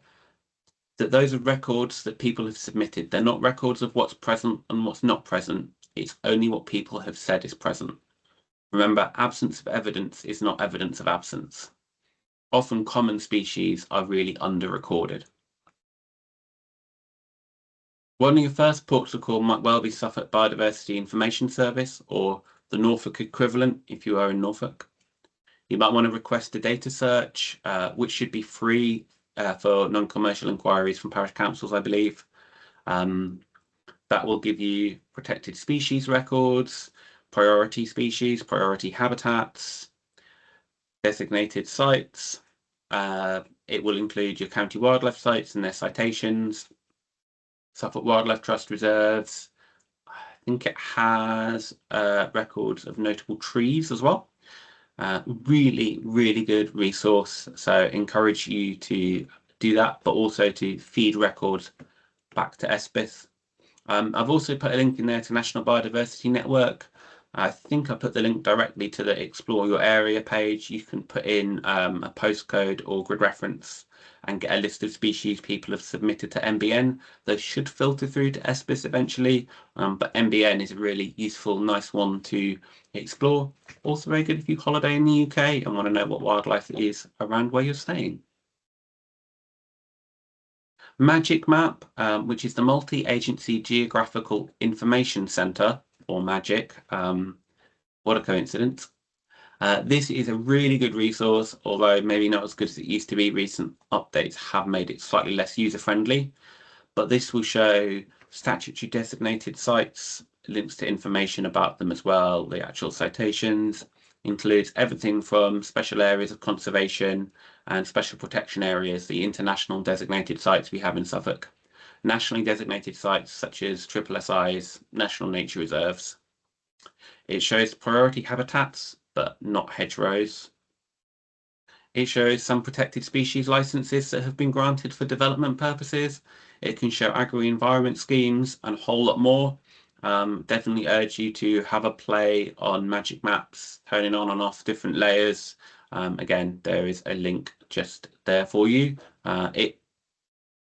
that those are records that people have submitted. They're not records of what's present and what's not present. It's only what people have said is present. Remember, absence of evidence is not evidence of absence. Often common species are really under-recorded. One of your first ports of call might well be Suffolk Biodiversity Information Service, or the Norfolk equivalent if you are in Norfolk. You might want to request a data search, which should be free for non-commercial inquiries from parish councils, I believe. That will give you protected species records, priority species, priority habitats, designated sites. It will include your county wildlife sites and their citations, Suffolk Wildlife Trust reserves. I think it has records of notable trees as well. Really, really good resource. So encourage you to do that, but also to feed records back to SBIS. I've also put a link in there to National Biodiversity Network. I think I put the link directly to the Explore Your Area page. You can put in a postcode or grid reference and get a list of species people have submitted to NBN. Those should filter through to SBIS eventually, but NBN is a really useful, nice one to explore. Also very good if you holiday in the UK and want to know what wildlife is around where you're staying. Magic Map, which is the Multi-Agency Geographical Information Centre, or MAGIC. What a coincidence. This is a really good resource, although maybe not as good as it used to be. Recent updates have made it slightly less user-friendly, but this will show statutory designated sites, links to information about them as well, the actual citations, includes everything from special areas of conservation and special protection areas, the international designated sites we have in Suffolk, nationally designated sites such as SSSI's national nature reserves. It shows priority habitats, but not hedgerows. It shows some protected species licenses that have been granted for development purposes. It can show agri-environment schemes and a whole lot more. Definitely urge you to have a play on Magic Maps, turning on and off different layers. Again, there is a link just there for you. It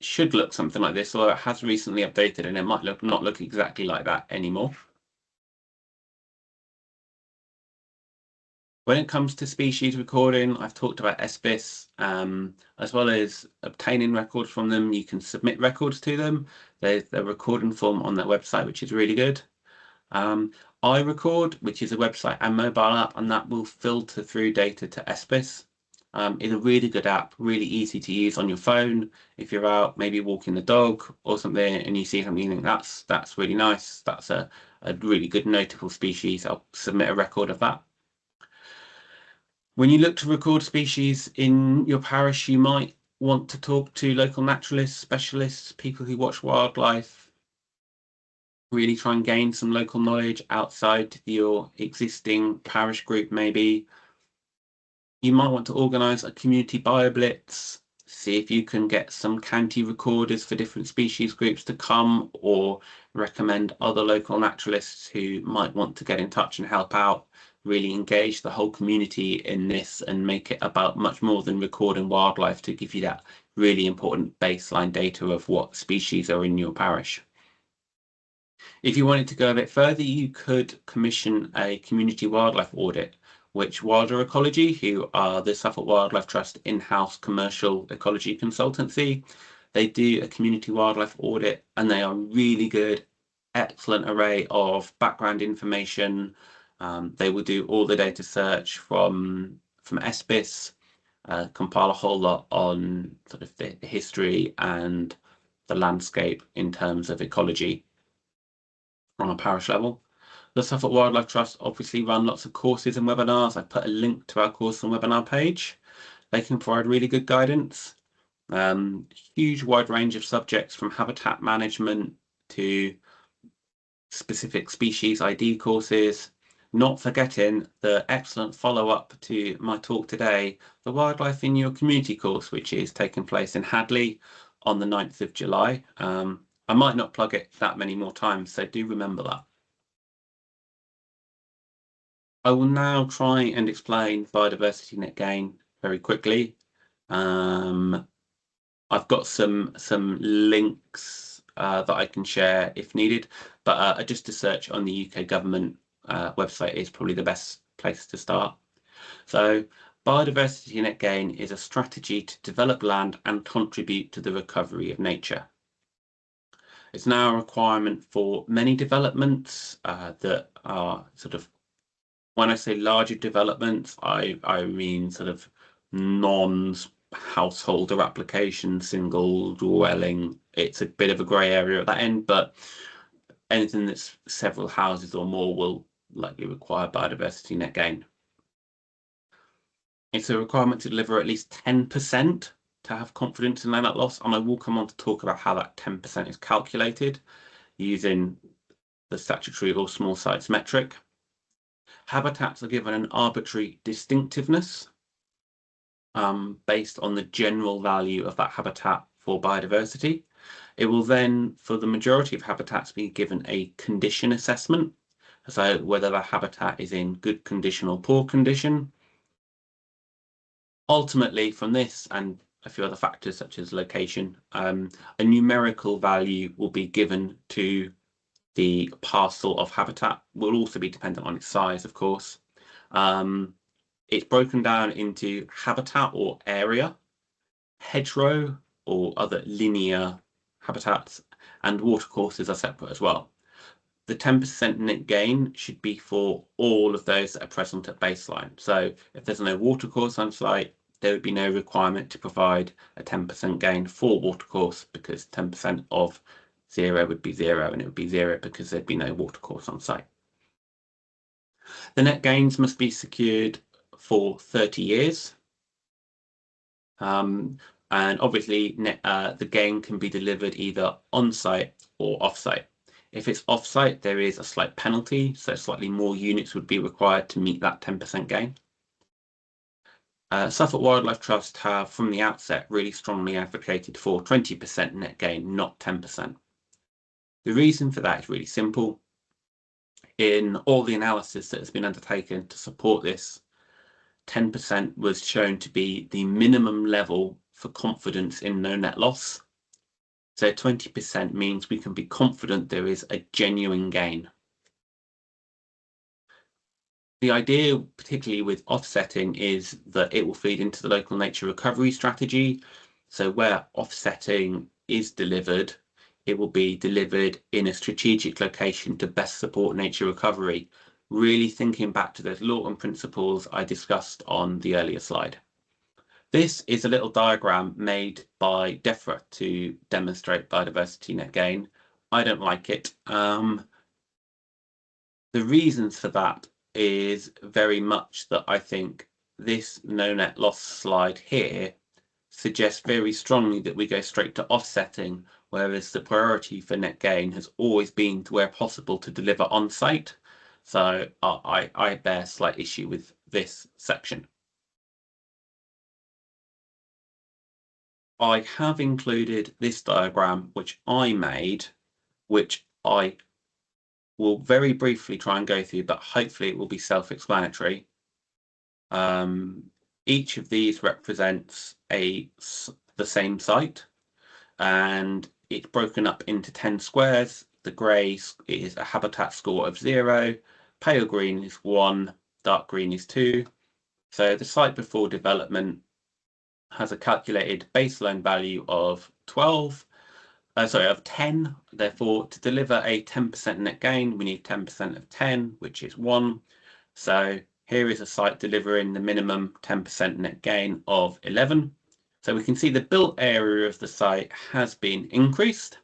should look something like this, although it has recently updated and it might not look exactly like that anymore. When it comes to species recording, I've talked about SBIS, as well as obtaining records from them. You can submit records to them. There's a recording form on their website, which is really good. iRecord, which is a website and mobile app, and that will filter through data to SBIS. It's a really good app, really easy to use on your phone. If you're out, maybe walking the dog or something, and you see something, you think that's really nice. That's a really good notable species. I'll submit a record of that. When you look to record species in your parish, you might want to talk to local naturalists, specialists, people who watch wildlife, really try and gain some local knowledge outside your existing parish group maybe. You might want to organise a community bio-blitz, see if you can get some county recorders for different species groups to come, or recommend other local naturalists who might want to get in touch and help out. Really engage the whole community in this and make it about much more than recording wildlife, to give you that really important baseline data of what species are in your parish. If you wanted to go a bit further, you could commission a community wildlife audit, which Wilder Ecology, who are the Suffolk Wildlife Trust in-house commercial ecology consultancy, they do a community wildlife audit, and they are really good, excellent array of background information. They will do all the data search from SBIS, compile a whole lot on sort of the history and the landscape in terms of ecology on a parish level. The Suffolk Wildlife Trust obviously run lots of courses and webinars. I put a link to our course and webinar page. They can provide really good guidance. Huge wide range of subjects, from habitat management to specific species ID courses. Not forgetting the excellent follow-up to my talk today, the Wildlife in Your Community course, which is taking place in Hadley on the 9th of July. I might not plug it that many more times, so do remember that. I will now try and explain biodiversity net gain very quickly. I've got some links that I can share if needed, but just a search on the UK government website is probably the best place to start. So biodiversity net gain is a strategy to develop land and contribute to the recovery of nature. It's now a requirement for many developments that are sort of, when I say larger developments, I mean sort of non-household or application, single dwelling. It's a bit of a grey area at that end, but anything that's several houses or more will likely require biodiversity net gain. It's a requirement to deliver at least 10% to have confidence in land loss, and I will come on to talk about how that 10% is calculated using the statutory or small sites metric. Habitats are given an arbitrary distinctiveness based on the general value of that habitat for biodiversity. It will then, for the majority of habitats, be given a condition assessment, so whether the habitat is in good condition or poor condition. Ultimately, from this and a few other factors such as location, a numerical value will be given to the parcel of habitat. Will also be dependent on its size, of course. It's broken down into habitat or area, hedgerow or other linear habitats, and watercourses are separate as well. The 10% net gain should be for all of those that are present at baseline. So if there's no watercourse on site, there would be no requirement to provide a 10% gain for watercourse, because 10% of 0 would be 0, and it would be 0 because there'd be no watercourse on site. The net gains must be secured for 30 years. And obviously the gain can be delivered either on-site or off-site. If it's off-site, there is a slight penalty, so slightly more units would be required to meet that 10% gain. Suffolk Wildlife Trust have, from the outset, really strongly advocated for 20% net gain, not 10%. The reason for that is really simple. In all the analysis that has been undertaken to support this, 10% was shown to be the minimum level for confidence in no net loss. So 20% means we can be confident there is a genuine gain. The idea, particularly with offsetting, is that it will feed into the local nature recovery strategy. So where offsetting is delivered, it will be delivered in a strategic location to best support nature recovery, really thinking back to those Lawton principles I discussed on the earlier slide. This is a little diagram made by BFER to demonstrate biodiversity net gain. I don't like it. The reasons for that is very much that I think this no net loss slide here suggests very strongly that we go straight to offsetting, whereas the priority for net gain has always been, to where possible, to deliver on site. So I bear slight issue with this section. I have included this diagram, which I made, which I will very briefly try and go through, but hopefully it will be self-explanatory. Each of these represents the same site, and it's broken up into 10 squares. The grey is a habitat score of 0, pale green is 1, dark green is 2. So the site before development has a calculated baseline value of 10. Therefore, to deliver a 10% net gain, we need 10% of 10, which is 1. So here is a site delivering the minimum 10% net gain of 11. So we can see the built area of the site has been increased,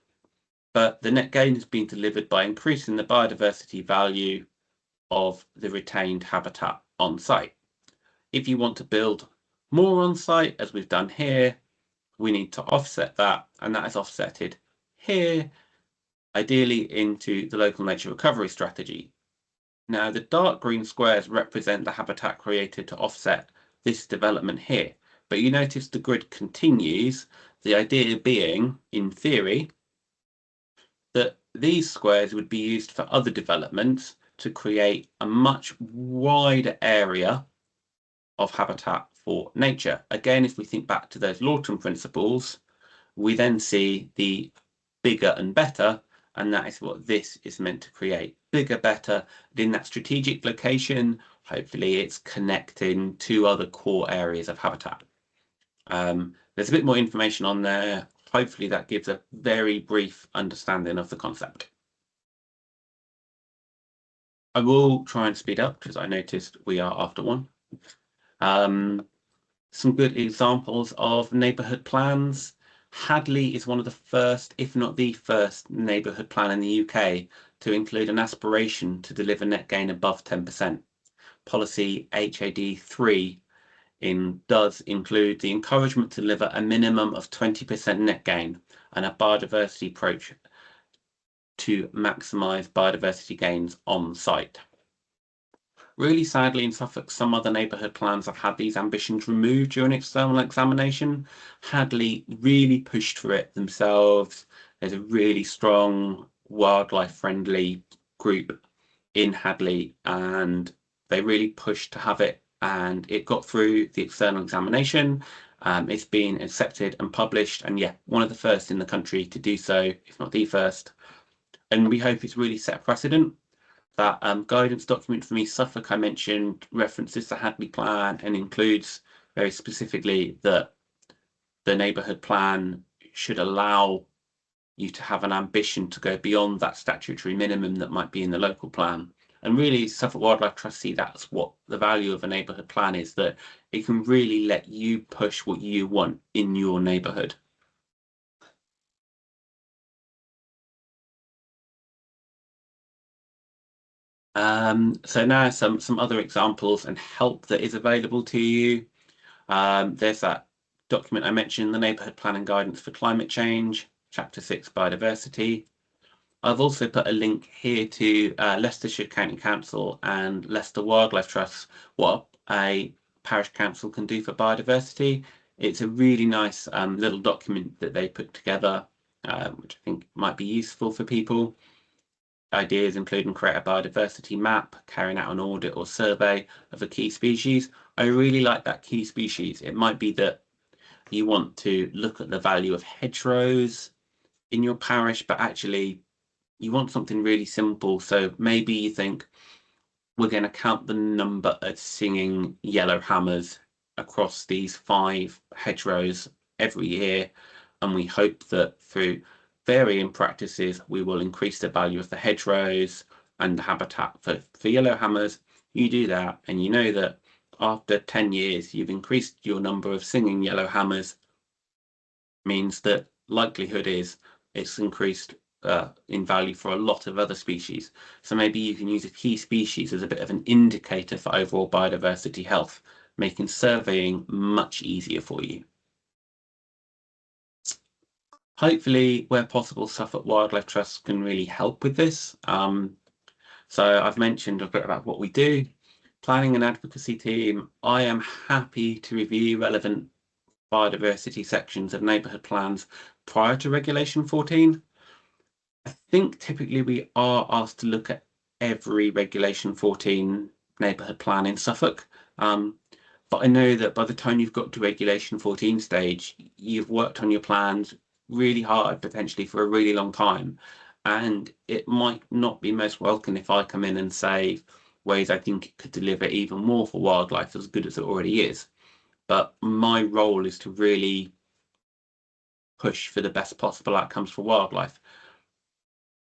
but the net gain has been delivered by increasing the biodiversity value of the retained habitat on site. If you want to build more on site, as we've done here, we need to offset that, and that is offsetted here, ideally into the local nature recovery strategy. Now, the dark green squares represent the habitat created to offset this development here, but you notice the grid continues, the idea being, in theory, that these squares would be used for other developments to create a much wider area of habitat for nature. Again, if we think back to those Lawton principles, we then see the bigger and better, and that is what this is meant to create. Bigger, better, and in that strategic location, hopefully it's connecting to other core areas of habitat. There's a bit more information on there. Hopefully that gives a very brief understanding of the concept. I will try and speed up because I noticed we are after one. Some good examples of neighbourhood plans. Hadley is one of the first, if not the first, neighbourhood plan in the UK to include an aspiration to deliver net gain above 10%. Policy HAD3 does include the encouragement to deliver a minimum of 20% net gain and a biodiversity approach to maximise biodiversity gains on site. Really sadly, in Suffolk, some other neighbourhood plans have had these ambitions removed during external examination. Hadley really pushed for it themselves. There's a really strong wildlife-friendly group in Hadley, and they really pushed to have it, and it got through the external examination. It's been accepted and published, and yeah, one of the first in the country to do so, if not the first. And we hope it's really set a precedent. That guidance document from East Suffolk I mentioned references the Hadley plan and includes very specifically that the neighbourhood plan should allow you to have an ambition to go beyond that statutory minimum that might be in the local plan. And really, Suffolk Wildlife Trust see that's what the value of a neighbourhood plan is, that it can really let you push what you want in your neighbourhood. So now some other examples and help that is available to you. There's that document I mentioned, the Neighbourhood Plan and Guidance for Climate Change, Chapter 6, Biodiversity. I've also put a link here to Leicestershire County Council and Leicester Wildlife Trust, what a parish council can do for biodiversity. It's a really nice little document that they put together, which I think might be useful for people. Ideas including create a biodiversity map, carrying out an audit or survey of a key species. I really like that key species. It might be that you want to look at the value of hedgerows in your parish, but actually you want something really simple. So maybe you think, we're going to count the number of singing yellowhammers across these 5 hedgerows every year, and we hope that through varying practices we will increase the value of the hedgerows and the habitat for yellowhammers. You do that and you know that after 10 years you've increased your number of singing yellowhammers, means that likelihood is it's increased in value for a lot of other species. So maybe you can use a key species as a bit of an indicator for overall biodiversity health, making surveying much easier for you. Hopefully, where possible, Suffolk Wildlife Trust can really help with this. So I've mentioned a bit about what we do. Planning and advocacy team, I am happy to review relevant biodiversity sections of neighbourhood plans prior to Regulation 14. I think typically we are asked to look at every Regulation 14 neighbourhood plan in Suffolk. But I know that by the time you've got to Regulation 14 stage, you've worked on your plans really hard, potentially for a really long time. And it might not be most welcome if I come in and say ways I think it could deliver even more for wildlife, as good as it already is. But my role is to really push for the best possible outcomes for wildlife.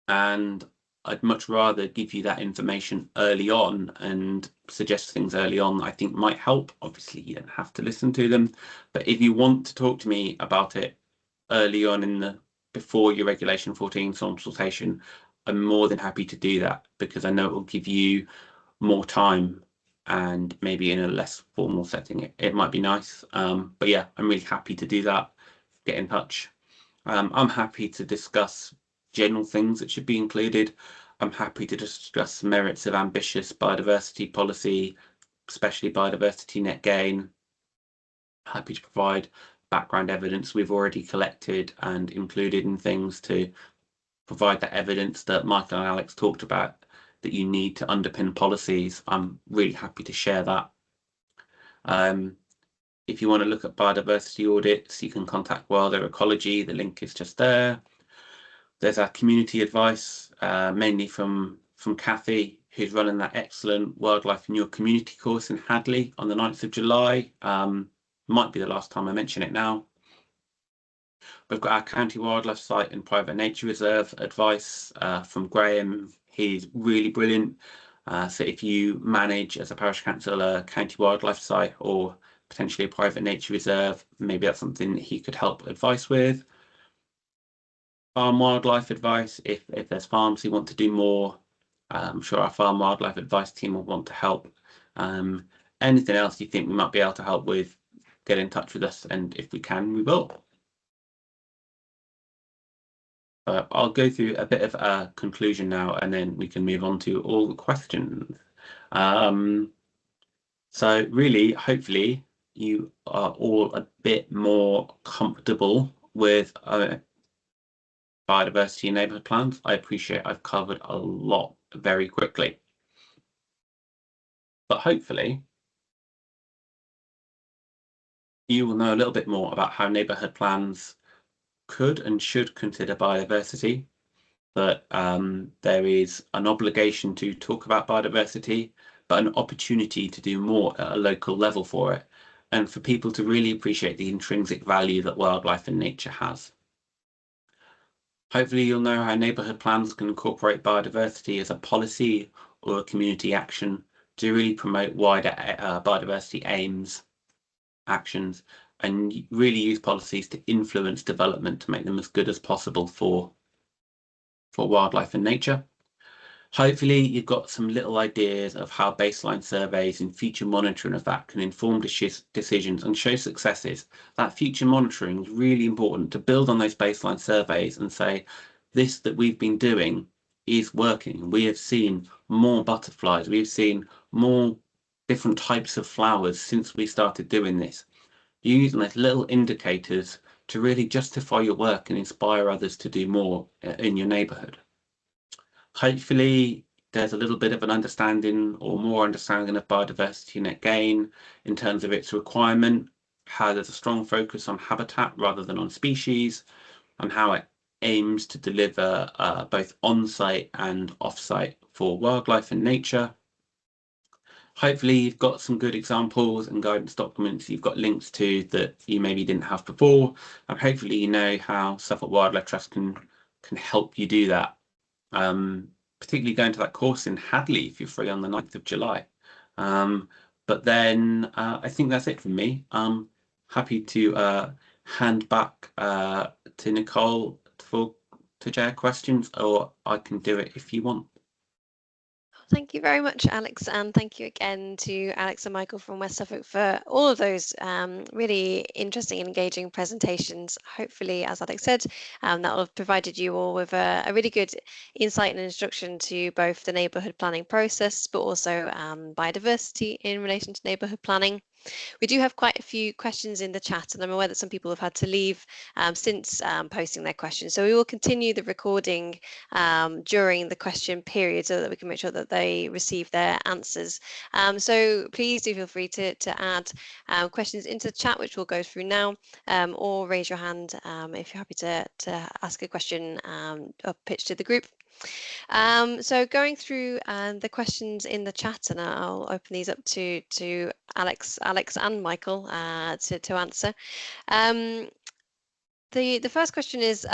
And I'd much rather give you that information early on and suggest things early on that I think might help. Obviously, you don't have to listen to them, but if you want to talk to me about it early on before your Regulation 14 consultation, I'm more than happy to do that, because I know it will give you more time, and maybe in a less formal setting it might be nice. But yeah, I'm really happy to do that. Get in touch. I'm happy to discuss general things that should be included. I'm happy to discuss merits of ambitious biodiversity policy, especially biodiversity net gain. Happy to provide background evidence we've already collected and included in things to provide that evidence that Michael and Alex talked about that you need to underpin policies. I'm really happy to share that. If you want to look at biodiversity audits, you can contact Wilder Ecology. The link is just there. There's our community advice, mainly from Kathy, who's running that excellent Wildlife in Your Community course in Hadley on the 9th of July. Might be the last time I mention it now. We've got our county wildlife site and private nature reserve advice from Graham. He's really brilliant. So if you manage as a parish council a county wildlife site or potentially a private nature reserve, maybe that's something that he could help advice with. Farm wildlife advice, if there's farms who want to do more, I'm sure our farm wildlife advice team will want to help. Anything else you think we might be able to help with, get in touch with us, and if we can, we will. I'll go through a bit of a conclusion now, and then we can move on to all the questions. So really, hopefully, you are all a bit more comfortable with biodiversity and neighbourhood plans. I appreciate I've covered a lot very quickly, but hopefully you will know a little bit more about how neighbourhood plans could and should consider biodiversity, that there is an obligation to talk about biodiversity, but an opportunity to do more at a local level for it, and for people to really appreciate the intrinsic value that wildlife and nature has. Hopefully you'll know how neighbourhood plans can incorporate biodiversity as a policy or a community action to really promote wider biodiversity aims, actions, and really use policies to influence development to make them as good as possible for wildlife and nature. Hopefully you've got some little ideas of how baseline surveys and future monitoring of that can inform decisions and show successes. That future monitoring is really important to build on those baseline surveys and say, this that we've been doing is working. We have seen more butterflies. We've seen more different types of flowers since we started doing this. Using those little indicators to really justify your work and inspire others to do more in your neighbourhood. Hopefully there's a little bit of an understanding or more understanding of biodiversity net gain in terms of its requirement, how there's a strong focus on habitat rather than on species, and how it aims to deliver both on-site and off-site for wildlife and nature. Hopefully you've got some good examples and guidance documents you've got links to that you maybe didn't have before, and hopefully you know how Suffolk Wildlife Trust can help you do that. Particularly going to that course in Hadley if you're free on the 9th of July. But then I think that's it from me. I'm happy to hand back to Nicole to share questions, or I can do it if you want. Thank you very much, Alex, and thank you again to Alex and Michael from West Suffolk for all of those really interesting and engaging presentations. Hopefully, as Alex said, that will have provided you all with a really good insight and instruction to both the neighbourhood planning process, but also biodiversity in relation to neighbourhood planning. We do have quite a few questions in the chat, and I'm aware that some people have had to leave since posting their questions. So we will continue the recording during the question period so that we can make sure that they receive their answers. So please do feel free to add questions into the chat, which we'll go through now, or raise your hand if you're happy to ask a question or pitch to the group. So going through the questions in the chat, and I'll open these up to Alex and Michael to answer. The first question is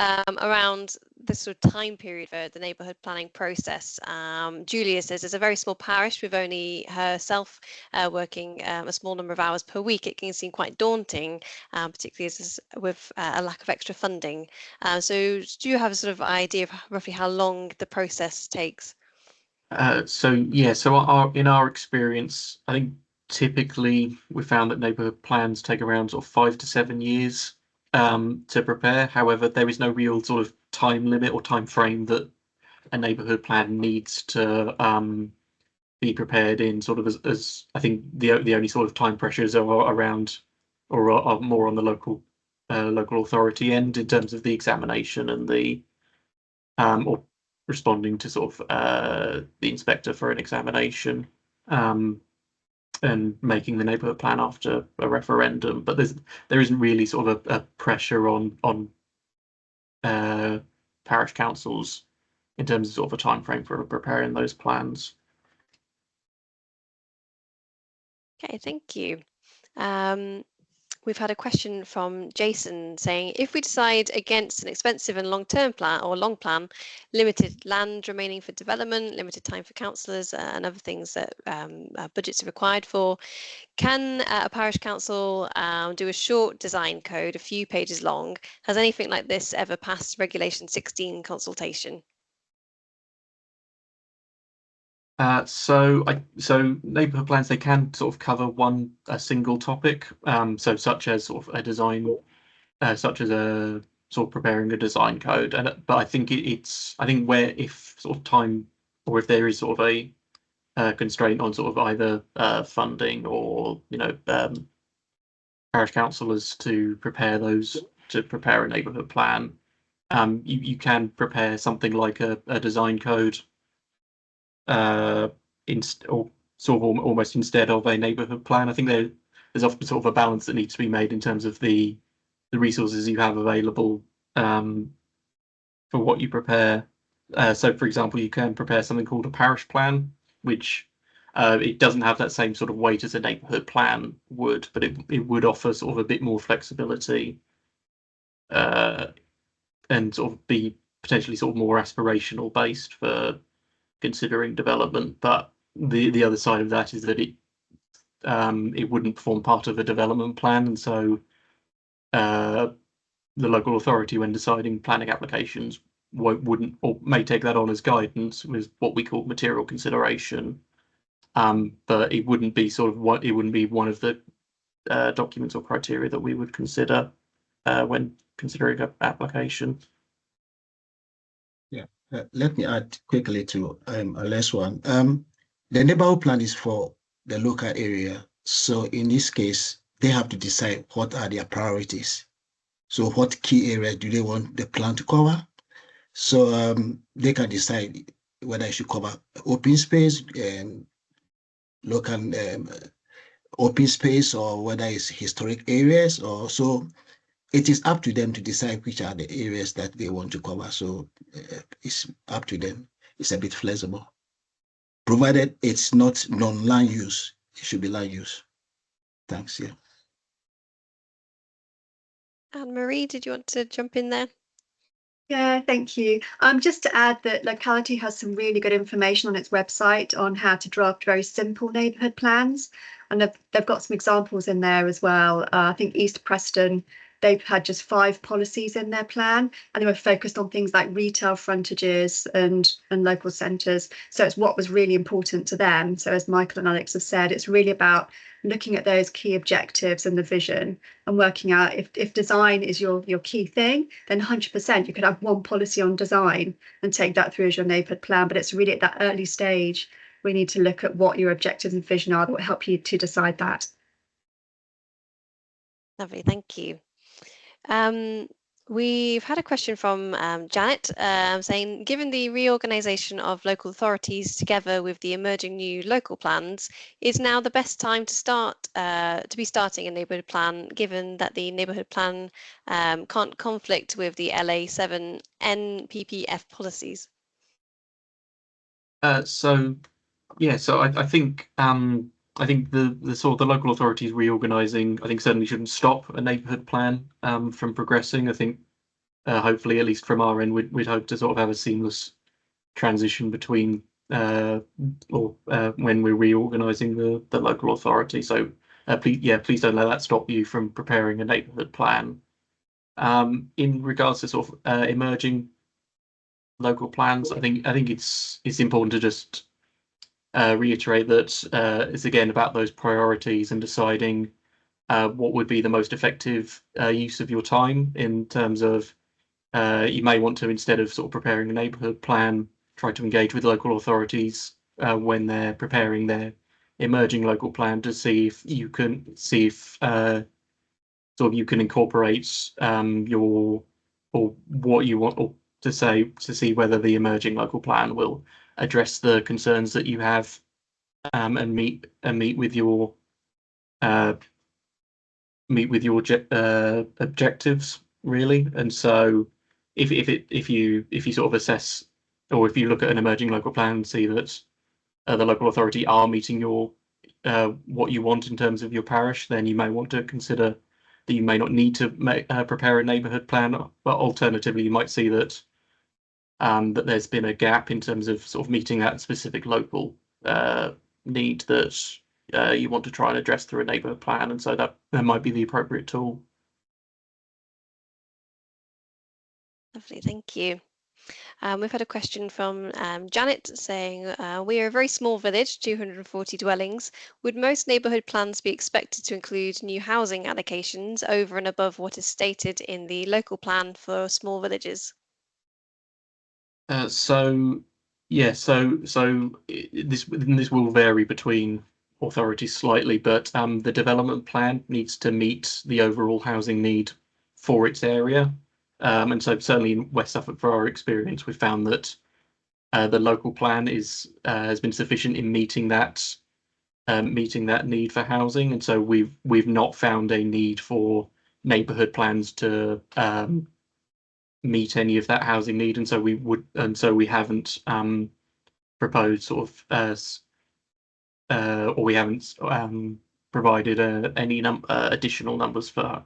around the sort of time period for the neighbourhood planning process. Julia says it's a very small parish with only herself working a small number of hours per week. It can seem quite daunting, particularly with a lack of extra funding. So do you have a sort of idea of roughly how long the process takes? So in our experience, I think typically we found that neighbourhood plans take around sort of 5 to 7 years to prepare. However, there is no real sort of time limit or time frame that a neighbourhood plan needs to be prepared in. Sort of as I think the only sort of time pressures are around or are more on the local authority end in terms of the examination and the or responding to sort of the inspector for an examination and making the neighbourhood plan after a referendum. But there isn't really sort of a pressure on parish councils in terms of sort of a time frame for preparing those plans. Okay, thank you. We've had a question from Jason saying, if we decide against an expensive and long-term plan or long plan, limited land remaining for development, limited time for councillors and other things that budgets are required for, can a parish council do a short design code, a few pages long? Has anything like this ever passed Regulation 16 consultation? So neighbourhood plans, they can sort of cover a single topic, so such as sort of a design, such as a sort of preparing a design code, but I think I think where if sort of time or if there is sort of a constraint on sort of either funding or parish councillors to prepare a neighbourhood plan, you can prepare something like a design code or sort of almost instead of a neighbourhood plan. I think there's often sort of a balance that needs to be made in terms of the resources you have available for what you prepare. So, for example, you can prepare something called a parish plan, which it doesn't have that same sort of weight as a neighbourhood plan would, but it would offer sort of a bit more flexibility and sort of be potentially sort of more aspirational based for considering development. But the other side of that is that it wouldn't form part of a development plan, and so the local authority, when deciding planning applications, wouldn't or may take that on as guidance with what we call material consideration. But it wouldn't be one of the documents or criteria that we would consider when considering an application. Yeah, let me add quickly to a last one. The neighborhood plan is for the local area. So in this case, they have to decide what are their priorities. So what key areas do they want the plan to cover? So they can decide whether it should cover open space and local open space, or whether it's historic areas, or so. It is up to them to decide which are the areas that they want to cover. So it's up to them. It's a bit flexible, provided it's not non-land use. It should be land use. Thanks. Yeah. Anne-Marie, did you want to jump in there? Yeah, thank you. Just to add that Locality has some really good information on its website on how to draft very simple neighbourhood plans. And they've got some examples in there as well. I think East Preston, they've had just 5 policies in their plan, and they were focused on things like retail frontages and local centres. So it's what was really important to them. So as Michael and Alex have said, it's really about looking at those key objectives and the vision and working out if design is your key thing, then 100% you could have one policy on design and take that through as your neighbourhood plan. But it's really at that early stage we need to look at what your objectives and vision are that will help you to decide that. Lovely, thank you. We've had a question from Janet saying, given the reorganisation of local authorities together with the emerging new local plans, is now the best time to be starting a neighbourhood plan, given that the neighbourhood plan can't conflict with the LA7 NPPF policies? So I think the sort of the local authorities reorganising, I think certainly shouldn't stop a neighbourhood plan from progressing. I think hopefully, at least from our end, we'd hope to sort of have a seamless transition between when we're reorganising the local authority. So please don't let that stop you from preparing a neighbourhood plan. In regards to sort of emerging local plans, I think it's important to just reiterate that it's again about those priorities and deciding what would be the most effective use of your time in terms of you may want to, instead of sort of preparing a neighbourhood plan, try to engage with local authorities when they're preparing their emerging local plan to see if you can sort of you can incorporate what you want, or to see whether the emerging local plan will address the concerns that you have and meet with your objectives, really. And so if you sort of assess, or if you look at an emerging local plan and see that the local authority are meeting your what you want in terms of your parish, then you may want to consider that you may not need to prepare a neighbourhood plan. But alternatively, you might see that that there's been a gap in terms of sort of meeting that specific local need that you want to try and address through a neighbourhood plan, and so that might be the appropriate tool. Lovely, thank you. We've had a question from Janet saying, we are a very small village, 240 dwellings. Would most neighbourhood plans be expected to include new housing allocations over and above what is stated in the local plan for small villages? So this will vary between authorities slightly, but the development plan needs to meet the overall housing need for its area. And so certainly in West Suffolk, for our experience, we found that the local plan has been sufficient in meeting that need for housing, and so we've not found a need for neighbourhood plans to meet any of that housing need, and so we haven't proposed sort of or we haven't provided any additional numbers for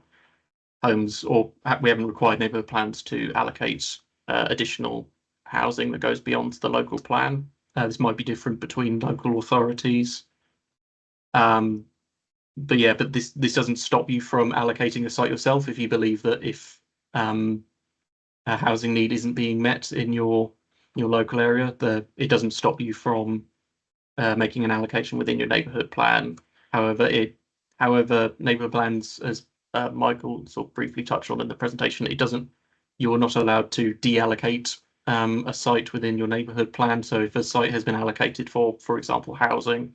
homes, or we haven't required neighbourhood plans to allocate additional housing that goes beyond the local plan. This might be different between local authorities. But yeah, but this doesn't stop you from allocating a site yourself if you believe that if a housing need isn't being met in your local area, it doesn't stop you from making an allocation within your neighbourhood plan. However, neighbourhood plans, as Michael sort of briefly touched on in the presentation, you're not allowed to deallocate a site within your neighbourhood plan. So if a site has been allocated for example, housing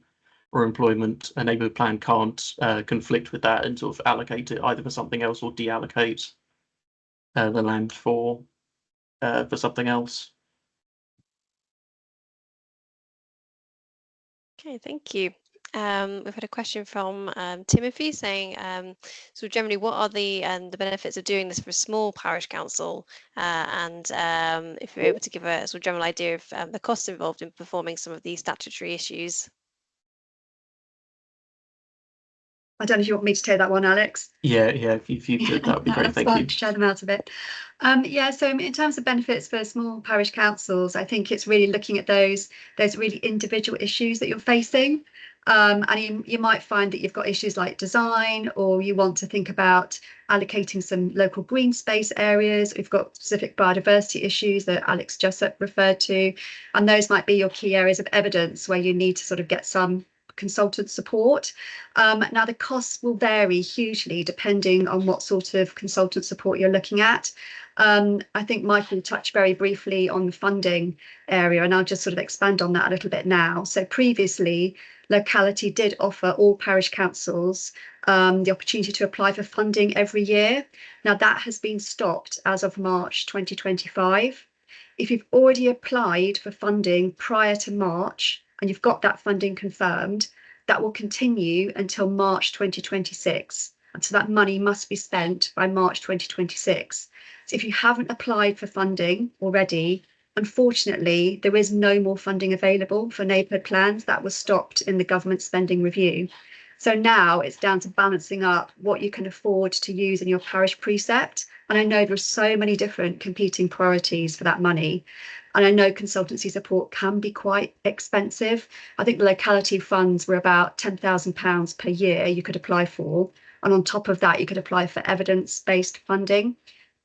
or employment, a neighbourhood plan can't conflict with that and sort of allocate it either for something else or deallocate the land for something else. Okay, thank you. We've had a question from Timothy saying, so generally, what are the benefits of doing this for a small parish council? And if you're able to give a sort of general idea of the costs involved in performing some of these statutory issues. I don't know if you want me to take that one, Alex. Yeah, if you could, that would be great. Thank you. Share them out a bit. Yeah, so in terms of benefits for small parish councils, I think it's really looking at those really individual issues that you're facing. And you might find that you've got issues like design, or you want to think about allocating some local green space areas. We've got specific biodiversity issues that Alex Jessup referred to, and those might be your key areas of evidence where you need to sort of get some consultant support. Now the costs will vary hugely depending on what sort of consultant support you're looking at. I think Michael touched very briefly on the funding area, and I'll just sort of expand on that a little bit now. So previously, Locality did offer all parish councils the opportunity to apply for funding every year. Now that has been stopped as of March 2025. If you've already applied for funding prior to March and you've got that funding confirmed, that will continue until March 2026. And so that money must be spent by March 2026. So if you haven't applied for funding already, unfortunately, there is no more funding available for neighbourhood plans. That was stopped in the government spending review. So now it's down to balancing up what you can afford to use in your parish precept. And I know there's so many different competing priorities for that money. And I know consultancy support can be quite expensive. I think the Locality funds were about £10,000 per year you could apply for. And on top of that, you could apply for evidence-based funding.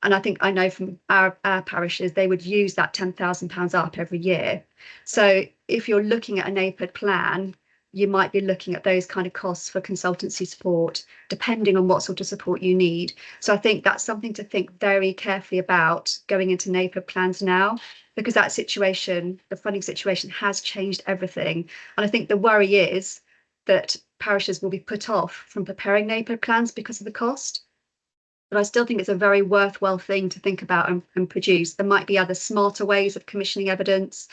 And I know from our parishes, they would use that £10,000 up every year. So if you're looking at a neighbourhood plan, you might be looking at those kind of costs for consultancy support, depending on what sort of support you need. So I think that's something to think very carefully about going into neighbourhood plans now, because that situation, the funding situation, has changed everything. And I think the worry is that parishes will be put off from preparing neighbourhood plans because of the cost. But I still think it's a very worthwhile thing to think about and produce. There might be other smarter ways of commissioning evidence.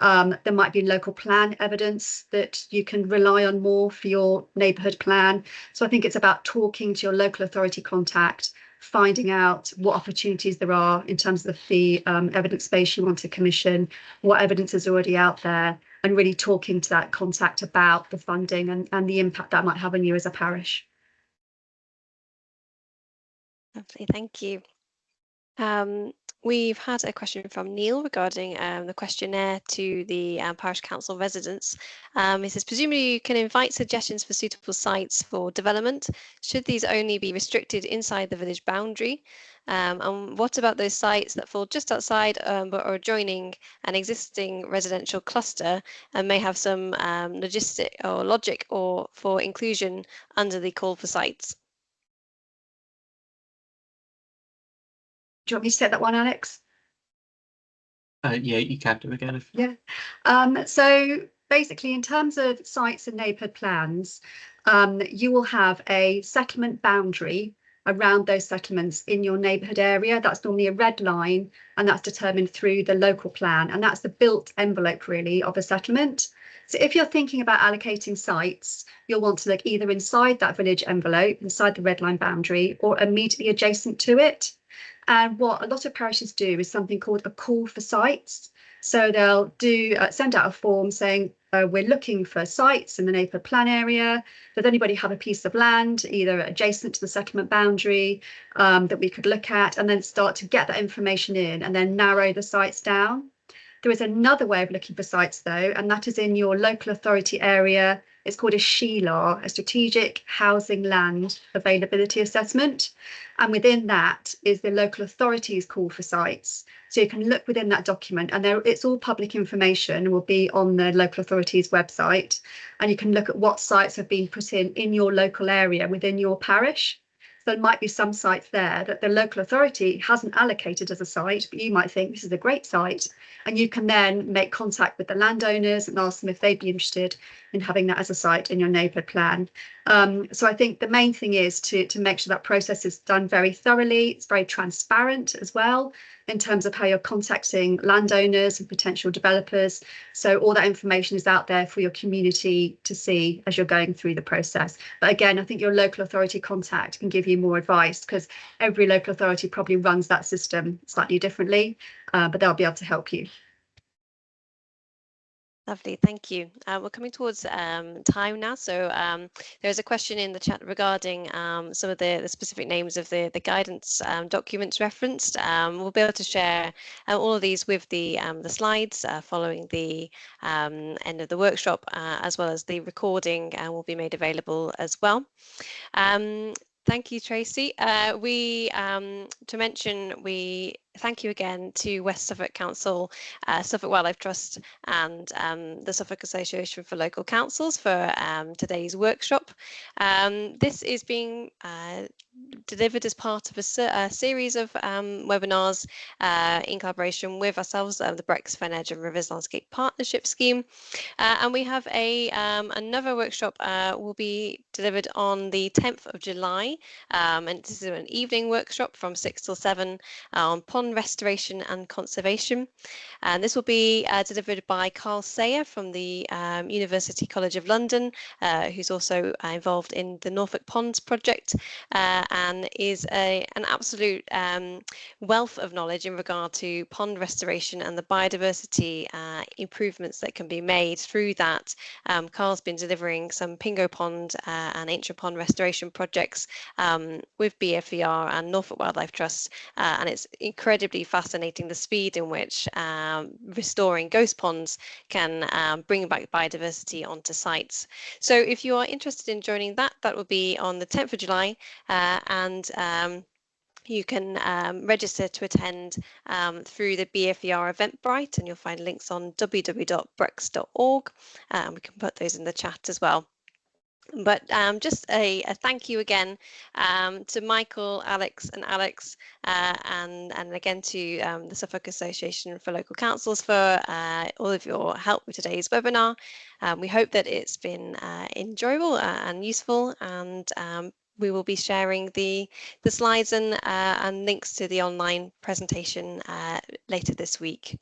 There might be local plan evidence that you can rely on more for your neighbourhood plan. So I think it's about talking to your local authority contact, finding out what opportunities there are in terms of the evidence base you want to commission, what evidence is already out there, and really talking to that contact about the funding and the impact that might have on you as a parish. Lovely, thank you. We've had a question from Neil regarding the questionnaire to the parish council residents. He says, presumably you can invite suggestions for suitable sites for development. Should these only be restricted inside the village boundary? And what about those sites that fall just outside but are joining an existing residential cluster and may have some logic or for inclusion under the call for sites? Do you want me to take that one, Alex? Yeah, you can do again. If... Yeah. So basically, in terms of sites and neighbourhood plans, you will have a settlement boundary around those settlements in your neighbourhood area. That's normally a red line, and that's determined through the local plan, and that's the built envelope really of a settlement. So if you're thinking about allocating sites, you'll want to look either inside that village envelope, inside the red line boundary, or immediately adjacent to it. And what a lot of parishes do is something called a call for sites. So they'll do send out a form saying, we're looking for sites in the neighbourhood plan area. Does anybody have a piece of land, either adjacent to the settlement boundary, that we could look at, and then start to get that information in and then narrow the sites down. There is another way of looking for sites though, and that is in your local authority area. It's called a SHELAR, a Strategic Housing Land Availability Assessment. And within that is the local authority's call for sites. So you can look within that document, and it's all public information, will be on the local authority's website. And you can look at what sites have been put in your local area within your parish. So there might be some sites there that the local authority hasn't allocated as a site, but you might think this is a great site. And you can then make contact with the landowners and ask them if they'd be interested in having that as a site in your neighbourhood plan. So I think the main thing is to make sure that process is done very thoroughly. It's very transparent as well in terms of how you're contacting landowners and potential developers. So all that information is out there for your community to see as you're going through the process. But again, I think your local authority contact can give you more advice, because every local authority probably runs that system slightly differently, but they'll be able to help you. Lovely, thank you. We're coming towards time now, so there's a question in the chat regarding some of the specific names of the guidance documents referenced. We'll be able to share all of these with the slides following the end of the workshop, as well as the recording will be made available as well. Thank you, Tracy. To mention, we thank you again to West Suffolk Council, Suffolk Wildlife Trust, and the Suffolk Association for Local Councils for today's workshop. This is being delivered as part of a series of webinars in collaboration with ourselves, the Brecks, Fenedge and Rivers Landscape Partnership Scheme. And we have another workshop will be delivered on the 10th of July. And this is an evening workshop from 6 till 7 on pond restoration and conservation. And this will be delivered by Carl Sayer from the University College of London, who's also involved in the Norfolk Ponds project, and is an absolute wealth of knowledge in regard to pond restoration and the biodiversity improvements that can be made through that. Carl's been delivering some Pingo Pond and ancient pond restoration projects with BFER and Norfolk Wildlife Trust, and it's incredibly fascinating the speed in which restoring ghost ponds can bring back biodiversity onto sites. So if you are interested in joining that, that will be on the 10th of July, and you can register to attend through the BFER Eventbrite, and you'll find links on www.brecks.org, and we can put those in the chat as well. But just a thank you again to Michael, Alex and Alex, and again to the Suffolk Association for Local Councils for all of your help with today's webinar. We hope that it's been enjoyable and useful, and we will be sharing the slides and links to the online presentation later this week.